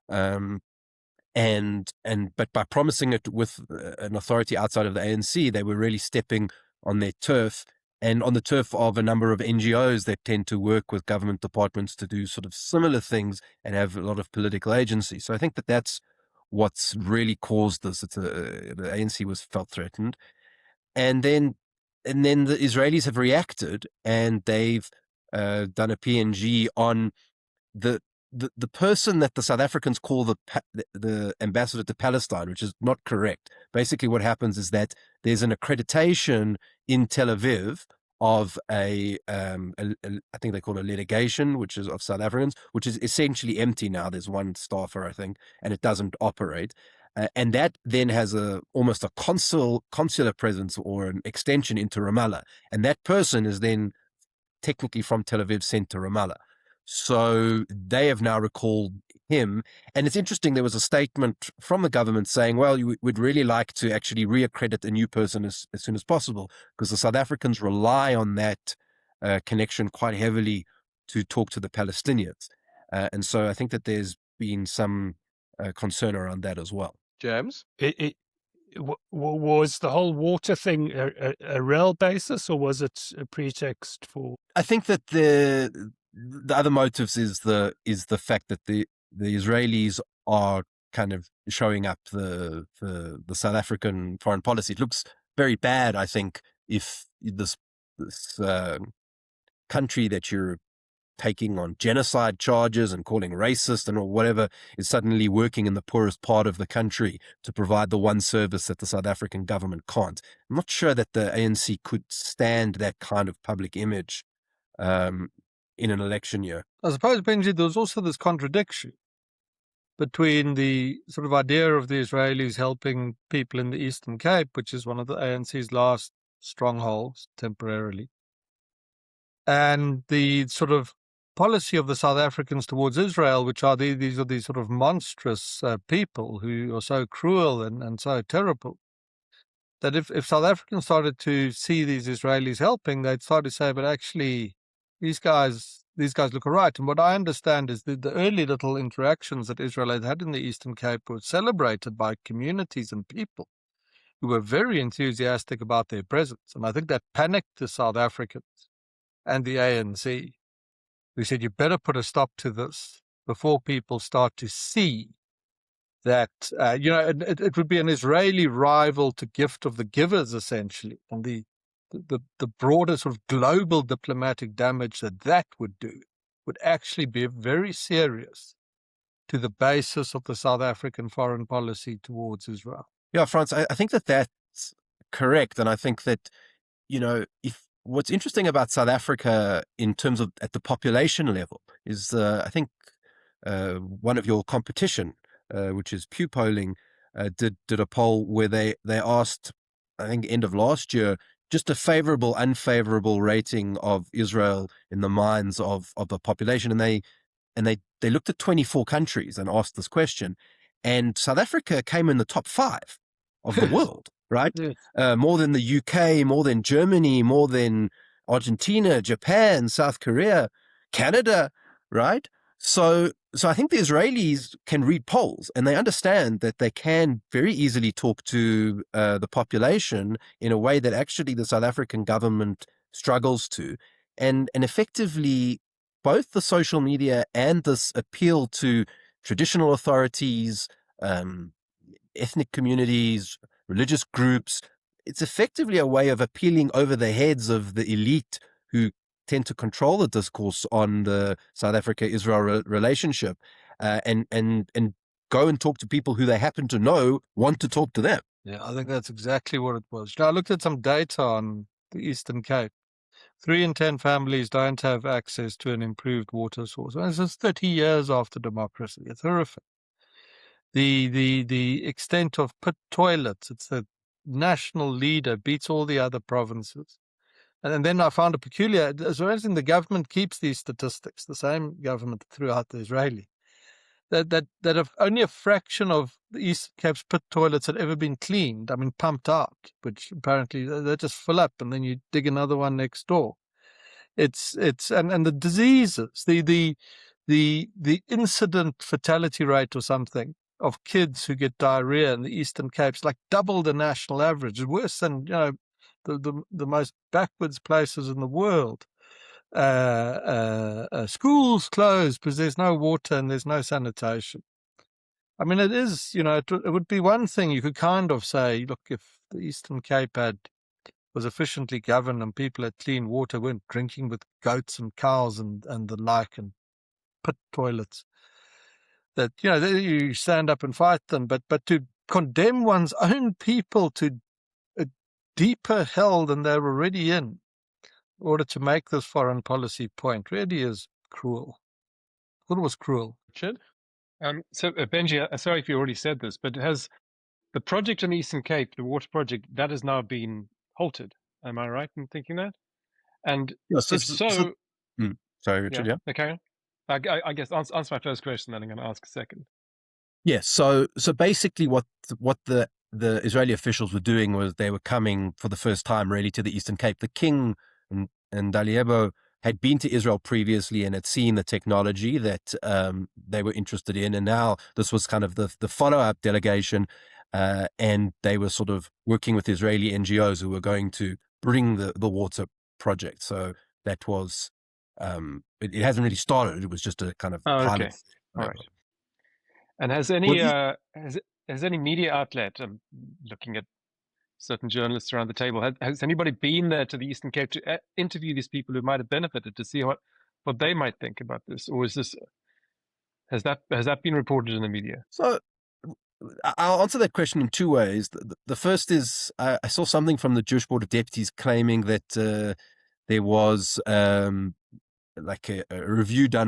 But by promising it with an authority outside of the ANC, they were really stepping on their turf, and on the turf of a number of NGOs that tend to work with government departments to do sort of similar things and have a lot of political agency. So I think that that's what's really caused this. The ANC felt threatened, and then the Israelis have reacted, and they've done a PNG on the person that the South Africans call the ambassador to Palestine, which is not correct. Basically, what happens is that there's an accreditation in Tel Aviv of I think they call it a litigation, which is of South Africans, which is essentially empty now. There's one staffer, I think, and it doesn't operate. And that then has almost a consular presence or an extension into Ramallah. And that person is then technically from Tel Aviv sent to Ramallah. So they have now recalled him. And it's interesting, there was a statement from the government saying, well, we'd really like to actually reaccredit a new person as soon as possible, because the South Africans rely on that connection quite heavily to talk to the Palestinians. And so I think that there's been some concern around that as well. James? Was the whole water thing a real basis, or was it a pretext for? I think that the other motives is the fact that the Israelis are kind of showing up the South African foreign policy. It looks very bad, I think, if this country that you're taking on genocide charges and calling racist and or whatever is suddenly working in the poorest part of the country to provide the one service that the South African government can't. I'm not sure that the ANC could stand that kind of public image in an election year. I suppose, Benji, there was also this contradiction between the sort of idea of the Israelis helping people in the Eastern Cape, which is one of the ANC's last strongholds temporarily, and the sort of policy of the South Africans towards Israel, which are these sort of monstrous people who are so cruel and so terrible. that if South Africans started to see these Israelis helping, they'd start to say, but actually, these guys look all right. And what I understand is that the early little interactions that Israel had had in the Eastern Cape were celebrated by communities and people who were very enthusiastic about their presence. And I think that panicked the South Africans and the ANC, who said, you better put a stop to this before people start to see that, it would be an Israeli rival to Gift of the Givers, essentially. And the broader sort of global diplomatic damage that would do would actually be very serious to the basis of the South African foreign policy towards Israel. Yeah, Frans, I think that's correct. And I think that, if what's interesting about South Africa in terms of at the population level is, I think one of your competition, which is Pew Polling, did a poll where they asked, I think end of last year, just a favorable, unfavorable rating of Israel in the minds of the population. And they looked at 24 countries and asked this question. And South Africa came in the top 5 of the world, right? Yes. More than the UK, more than Germany, more than Argentina, Japan, South Korea, Canada, right? So I think the Israelis can read polls and they understand that they can very easily talk to the population in a way that actually the South African government struggles to. And effectively, both the social media and this appeal to traditional authorities, ethnic communities, religious groups, it's effectively a way of appealing over the heads of the elite who tend to control the discourse on the South Africa-Israel relationship, and go and talk to people who they happen to know want to talk to them. Yeah, I think that's exactly what it was. I looked at some data on the Eastern Cape. 3 in 10 families don't have access to an improved water source. And this is 30 years after democracy. It's horrific. The extent of pit toilets, it's a national leader, beats all the other provinces. And then I found it peculiar, as well as the government keeps these statistics, the same government throughout the Israeli, that only a fraction of the East Cape's pit toilets had ever been cleaned, pumped out, which apparently they just fill up and then you dig another one next door. And the diseases, the incident fatality rate or something of kids who get diarrhea in the Eastern Cape is like double the national average. It's worse than, the most backwards places in the world. Schools closed because there's no water and there's no sanitation. It is, it would be one thing you could kind of say, look, if the Eastern Cape was efficiently governed and people had clean water, weren't drinking with goats and cows and the like, and pit toilets, that, you stand up and fight them. But to condemn one's own people to a deeper hell than they're already in order to make this foreign policy point really is cruel. I thought it was cruel. Richard? So Benji, sorry if you already said this, but has the project in the Eastern Cape, the water project, that has now been halted? Am I right in thinking that? And Sorry, Richard. Yeah. Okay. I guess answer my first question, then I'm going to ask a second. Yes. So basically, what the Israeli officials were doing was they were coming for the first time really to the Eastern Cape. The king and Daliebo had been to Israel previously and had seen the technology that they were interested in, and now this was kind of the follow-up delegation, and they were sort of working with Israeli NGOs who were going to bring the water project. So that was it hasn't really started. It was just a kind of pilot. Okay. All right. And has any has any media outlet, looking at certain journalists around the table, has anybody been there to the Eastern Cape to interview these people who might have benefited, to see what they might think about this, or has that been reported in the media? So I'll answer that question in 2 ways. The first is I saw something from the Jewish Board of Deputies claiming that there was like a review done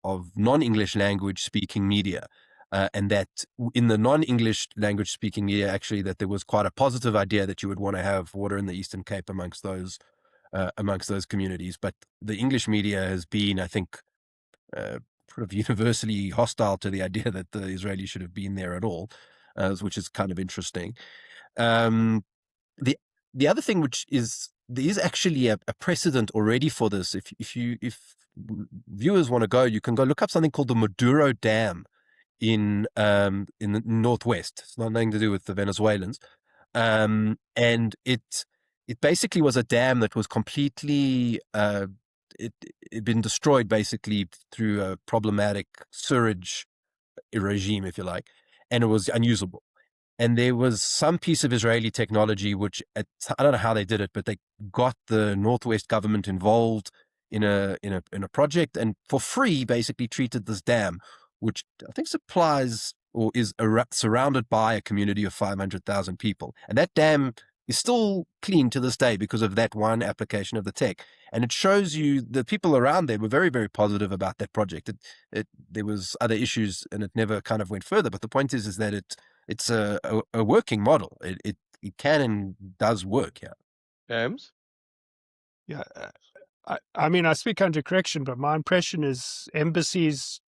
of non-English language speaking media, and that in the non-English language speaking media, actually, that there was quite a positive idea that you would want to have water in the Eastern Cape amongst those communities. But the English media has been, I think, sort of universally hostile to the idea that the Israelis should have been there at all, which is kind of interesting. the other thing, which is there is actually a precedent already for this. If viewers want to go, you can go look up something called the Maduro Dam in the northwest. It's not nothing to do with the Venezuelans, and it basically was a dam that was completely it'd been destroyed basically through a problematic sewage regime, if you like, and it was unusable. And there was some piece of Israeli technology, which I don't know how they did it, but they got the Northwest government involved in a project, and for free, basically treated this dam, which I think supplies or is surrounded by a community of 500,000 people. And that dam is still clean to this day because of that one application of the tech. And it shows you the people around there were very, very positive about that project. There was other issues, and it never kind of went further. But the point is that it's a working model. It can and does work. Yeah. James? Yeah. I mean, I speak under correction, but my impression is embassies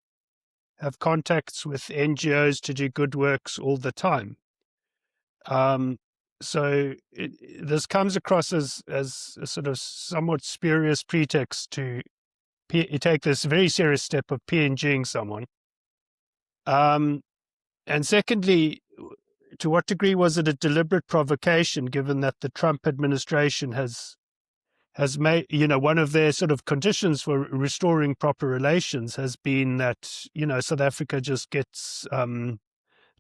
have contacts with NGOs to do good works all the time. So this comes across as a sort of somewhat spurious pretext to take this very serious step of PNGing someone. And secondly, to what degree was it a deliberate provocation, given that the Trump administration has made, one of their sort of conditions for restoring proper relations has been that, South Africa just gets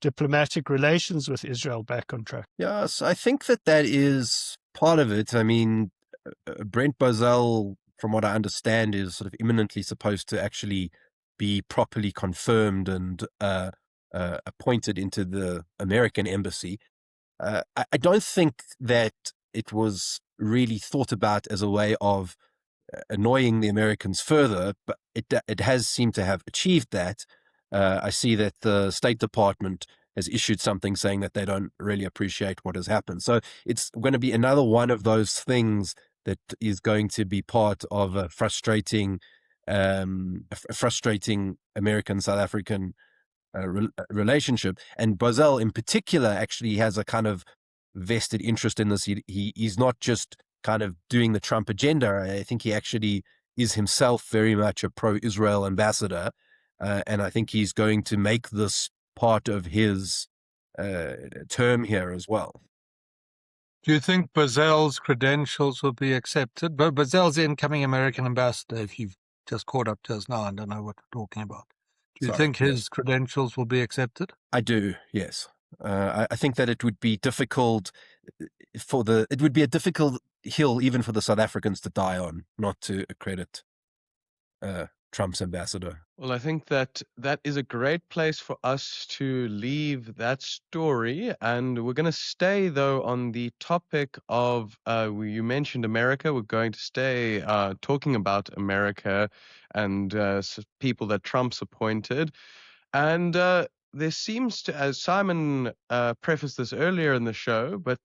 diplomatic relations with Israel back on track. Yes, I think that is part of it. I mean, Brent Bozell, from what I understand, is sort of imminently supposed to actually be properly confirmed and appointed into the American embassy. I don't think that it was really thought about as a way of annoying the Americans further, but it has seemed to have achieved that. I see that the State Department has issued something saying that they don't really appreciate what has happened. So it's going to be another one of those things that is going to be part of a frustrating American-South African relationship. And Bozell in particular actually has a kind of vested interest in this. He's not just kind of doing the Trump agenda. I think he actually is himself very much a pro-Israel ambassador. And I think he's going to make this part of his term here as well. Do you think Bozell's credentials will be accepted? But Bozell's the incoming American ambassador, if you've just caught up just now and don't know what we're talking about. Do you think his credentials will be accepted? I do, yes. I think that it would be difficult it would be a difficult hill even for the South Africans to die on, not to accredit Trump's ambassador. Well, I think that is a great place for us to leave that story. And we're going to stay, though, on the topic of, you mentioned America. We're going to stay talking about America and people that Trump's appointed. And there seems to, as Simon prefaced this earlier in the show, but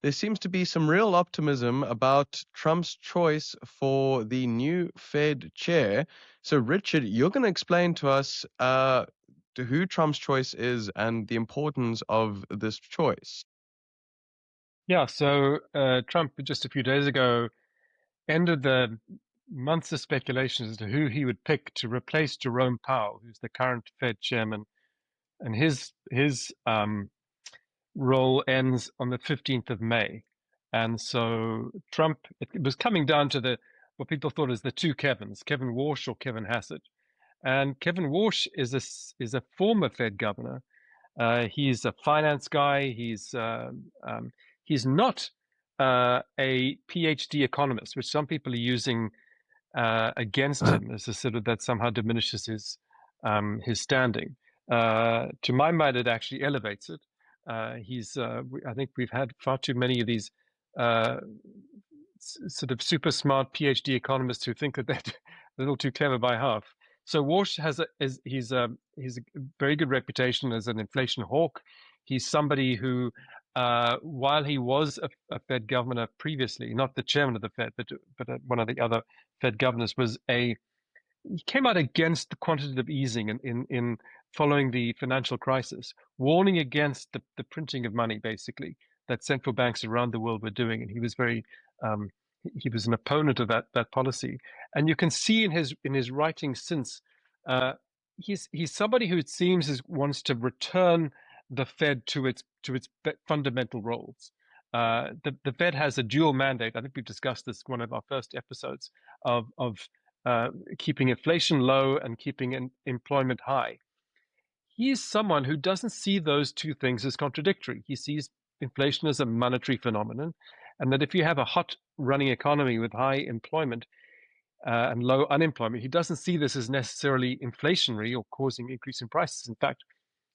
there seems to be some real optimism about Trump's choice for the new Fed chair. So, Richard, you're going to explain to us who Trump's choice is and the importance of this choice. Yeah, so Trump just a few days ago ended the months of speculation as to who he would pick to replace Jerome Powell, who's the current Fed chairman, and his role ends on the 15th of May. And so Trump, it was coming down to what people thought is the two Kevins, Kevin Warsh or Kevin Hassett. And Kevin Warsh is a former Fed governor. He's a finance guy. He's not a PhD economist, which some people are using against him as a sort of that somehow diminishes his standing. To my mind, it actually elevates it. I think we've had far too many of these sort of super smart PhD economists who think that they're a little too clever by half. So Warsh he's a very good reputation as an inflation hawk. He's somebody who, while he was a Fed governor previously, not the chairman of the Fed, but one of the other Fed governors, he came out against the quantitative easing in following the financial crisis, warning against the printing of money, basically, that central banks around the world were doing, and he was he was an opponent of that policy. And you can see in his writings since, he's somebody who it seems wants to return the Fed to its fundamental roles. The Fed has a dual mandate. I think we've discussed this in one of our first episodes of keeping inflation low and keeping employment high. He's someone who doesn't see those two things as contradictory. He sees inflation as a monetary phenomenon, and that if you have a hot running economy with high employment and low unemployment, he doesn't see this as necessarily inflationary or causing increase in prices. In fact,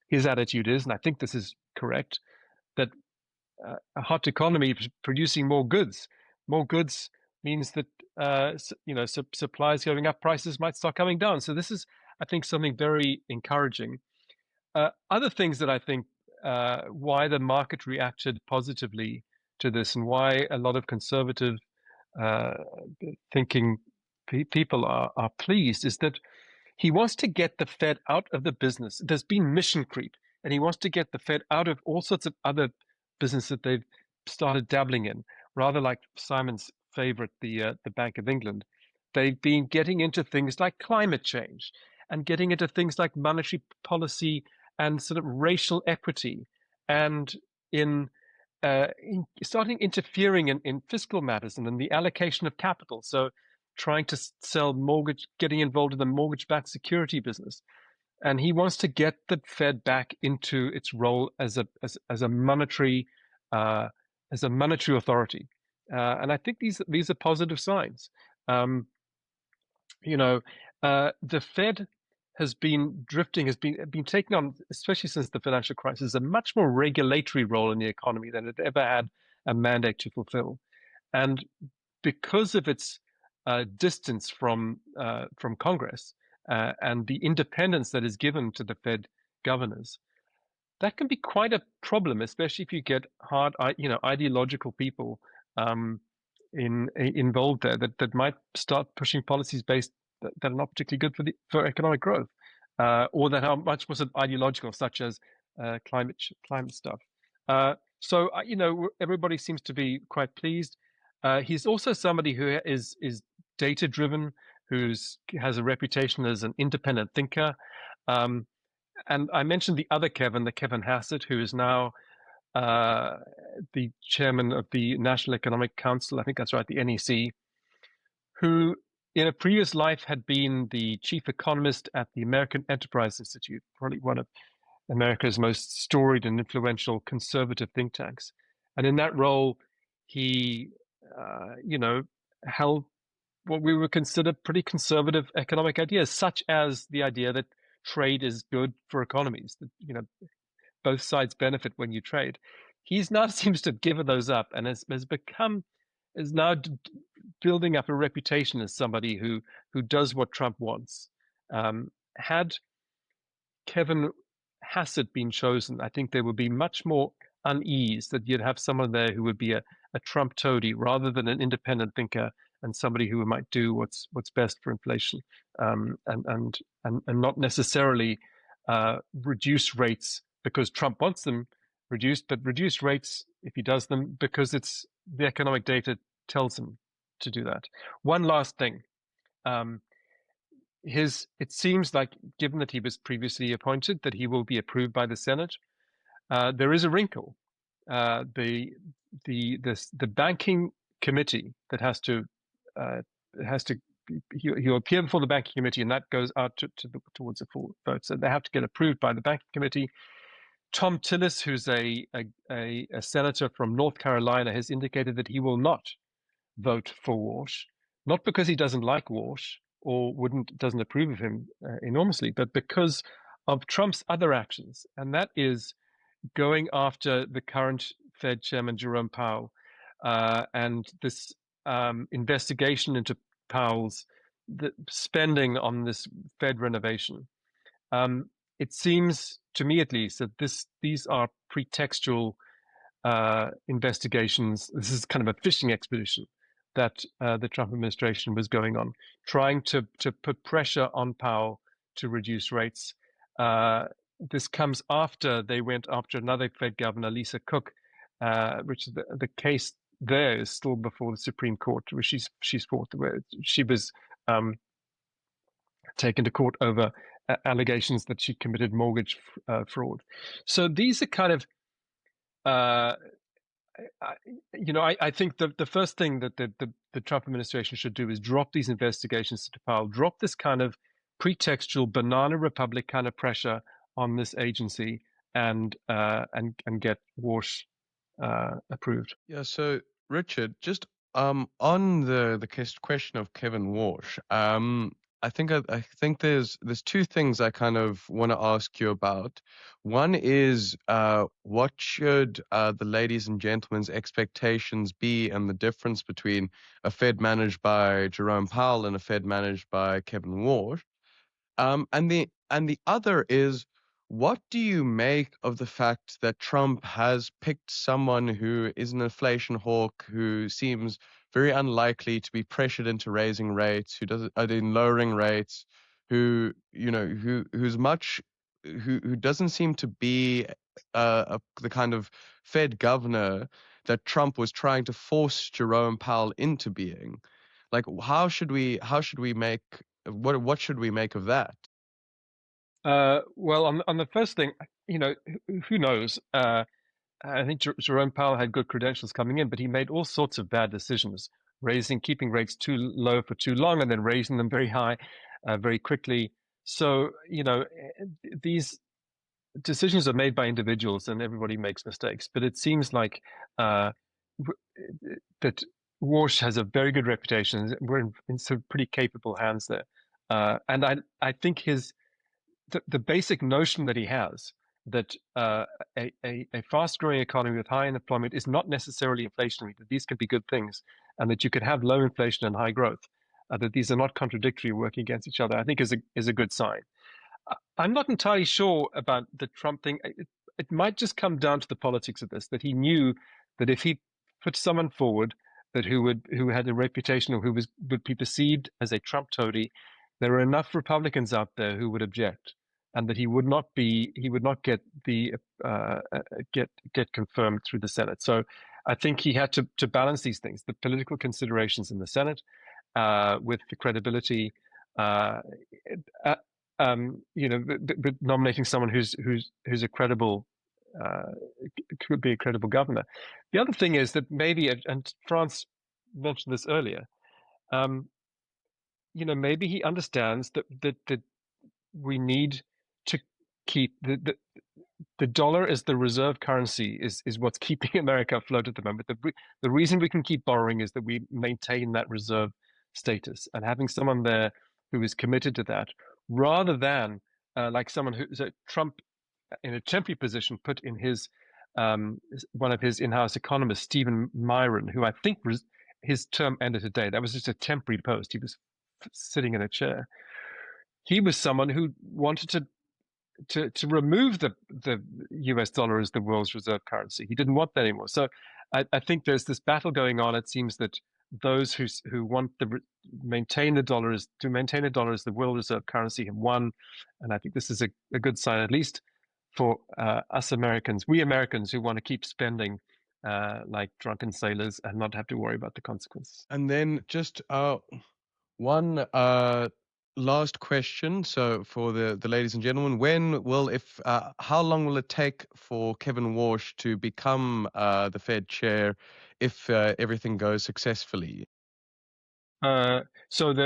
his attitude is, and I think this is correct, that a hot economy producing more goods means that supplies going up, prices might start coming down. So this is, I think, something very encouraging. Other things that I think why the market reacted positively to this, and why a lot of conservative thinking people are pleased, is that he wants to get the Fed out of the business. There's been mission creep, and he wants to get the Fed out of all sorts of other business that they've started dabbling in. Rather like Simon's favorite, the Bank of England, they've been getting into things like climate change and getting into things like monetary policy and sort of racial equity, and in starting interfering in fiscal matters and in the allocation of capital. So trying to sell getting involved in the mortgage-backed security business. And he wants to get the Fed back into its role as a monetary authority. And I think these are positive signs. The Fed has been taking on, especially since the financial crisis, a much more regulatory role in the economy than it ever had a mandate to fulfill. And because of its distance from Congress and the independence that is given to the Fed governors, that can be quite a problem, especially if you get hard, ideological people involved there that might start pushing policies that are not particularly good for economic growth, or that are much more ideological, such as climate stuff. So everybody seems to be quite pleased. He's also somebody who is data driven, who has a reputation as an independent thinker. And I mentioned the other Kevin, the Kevin Hassett, who is now the chairman of the National Economic Council, I think that's right, the NEC, who in a previous life had been the chief economist at the American Enterprise Institute, probably one of America's most storied and influential conservative think tanks. And in that role, he, held what we would consider pretty conservative economic ideas, such as the idea that trade is good for economies, that, both sides benefit when you trade. He's now seems to have given those up and is now building up a reputation as somebody who does what Trump wants. Had Kevin Hassett been chosen, I think there would be much more unease, that you'd have someone there who would be a Trump toady rather than an independent thinker and somebody who might do what's best for inflation, and not necessarily reduce rates because Trump wants them reduced, but reduce rates if he does them because it's the economic data tells him to do that. One last thing. It seems like, given that he was previously appointed, that he will be approved by the Senate. There is a wrinkle. The banking committee that he'll appear before the banking committee, and that goes out towards a full vote. So they have to get approved by the banking committee. Tom Tillis, who's a senator from North Carolina, has indicated that he will not vote for Walsh, not because he doesn't like Walsh or doesn't approve of him enormously, but because of Trump's other actions, and that is going after the current Fed chairman Jerome Powell, and this investigation into Powell's spending on this Fed renovation. It seems to me, at least, that these are pretextual investigations. This is kind of a fishing expedition that the Trump administration was going on, trying to put pressure on Powell to reduce rates. This comes after they went after another Fed governor, Lisa Cook, which the case there is still before the Supreme Court, where she's fought, where she was taken to court over allegations that she committed mortgage fraud. So these are kind of, I think the first thing that the Trump administration should do is drop these investigations to the pile, drop this kind of pretextual banana republic kind of pressure on this agency, and get Walsh approved. Yeah, so Richard, just on the question of Kevin Walsh, I think there's two things I kind of want to ask you about. One is what should the ladies and gentlemen's expectations be, and the difference between a Fed managed by Jerome Powell and a Fed managed by Kevin Walsh. And the other is, what do you make of the fact that Trump has picked someone who is an inflation hawk, who seems very unlikely to be pressured into raising rates, who lowering rates, who doesn't seem to be the kind of Fed governor that Trump was trying to force Jerome Powell into being? Like, what should we make of that? Well, on the first thing, who knows? I think Jerome Powell had good credentials coming in, but he made all sorts of bad decisions, keeping rates too low for too long, and then raising them very high, very quickly. So, these decisions are made by individuals, and everybody makes mistakes. But it seems like that Walsh has a very good reputation. We're in some pretty capable hands there, and I think the basic notion that he has, that a fast-growing economy with high unemployment is not necessarily inflationary, that these can be good things, and that you could have low inflation and high growth, that these are not contradictory, working against each other, I think is a good sign. I'm not entirely sure about the Trump thing. It might just come down to the politics of this, that he knew that if he put someone forward who had a reputation, or would be perceived as a Trump toady, there are enough Republicans out there who would object, and that he would not get confirmed through the Senate. So I think he had to balance these things, the political considerations in the Senate, with the credibility, but nominating someone who's a credible, could be a credible governor. The other thing is that maybe, and France mentioned this earlier, maybe he understands that we need to keep the dollar as the reserve currency is what's keeping America afloat at the moment. The reason we can keep borrowing is that we maintain that reserve status, and having someone there who is committed to that, rather than like someone who's Trump in a temporary position, put in his one of his in-house economists, Stephen Myron, who I think his term ended today. That was just a temporary post. He was sitting in a chair. He was someone who wanted to remove the US dollar as the world's reserve currency. He didn't want that anymore. So I think there's this battle going on. It seems that those who want to maintain the dollar as the world reserve currency have won, and I think this is a good sign, at least for us Americans, we Americans who want to keep spending like drunken sailors and not have to worry about the consequences. And then just one last question. So for the ladies and gentlemen, how long will it take for Kevin Walsh to become the Fed chair if everything goes successfully? So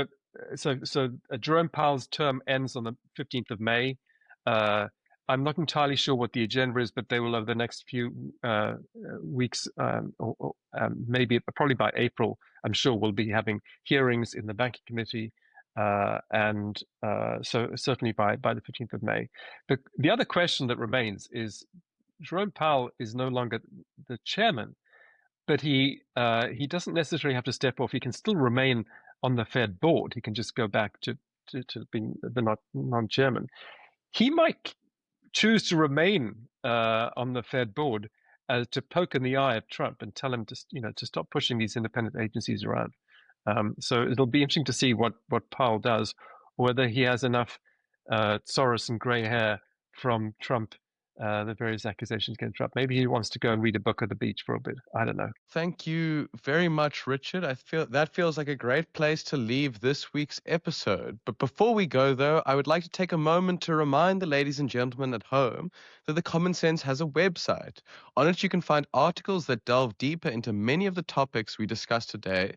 Jerome Powell's term ends on the 15th of May. I'm not entirely sure what the agenda is, but they will, over the next few weeks, maybe probably by April, I'm sure we'll be having hearings in the banking committee, and so certainly by the 15th of May. The other question that remains is, Jerome Powell is no longer the chairman, but he doesn't necessarily have to step off. He can still remain on the Fed board. He can just go back to being the non-chairman. He might choose to remain on the Fed board to poke in the eye at Trump and tell him to stop pushing these independent agencies around. So it'll be interesting to see what Powell does, or whether he has enough Soros and gray hair from Trump the various accusations against Trump. Maybe he wants to go and read a book at the beach for a bit. I don't know. Thank you very much, Richard. I feel that feels like a great place to leave this week's episode. But before we go, though, I would like to take a moment to remind the ladies and gentlemen at home that the Common Sense has a website. On it, you can find articles that delve deeper into many of the topics we discussed today,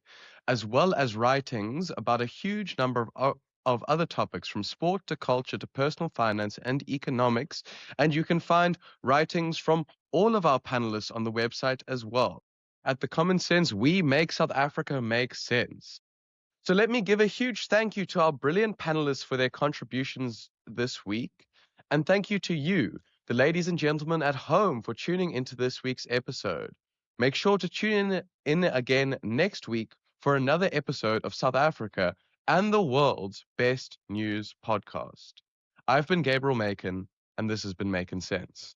as well as writings about a huge number of other topics, from sport to culture to personal finance and economics. And you can find writings from all of our panelists on the website as well. At the Common Sense, we make South Africa make sense. So let me give a huge thank you to our brilliant panelists for their contributions this week. And thank you to you, the ladies and gentlemen at home, for tuning into this week's episode. Make sure to tune in again next week for another episode of South Africa and the world's best news podcast. I've been Gabriel Makin, and this has been Making Sense.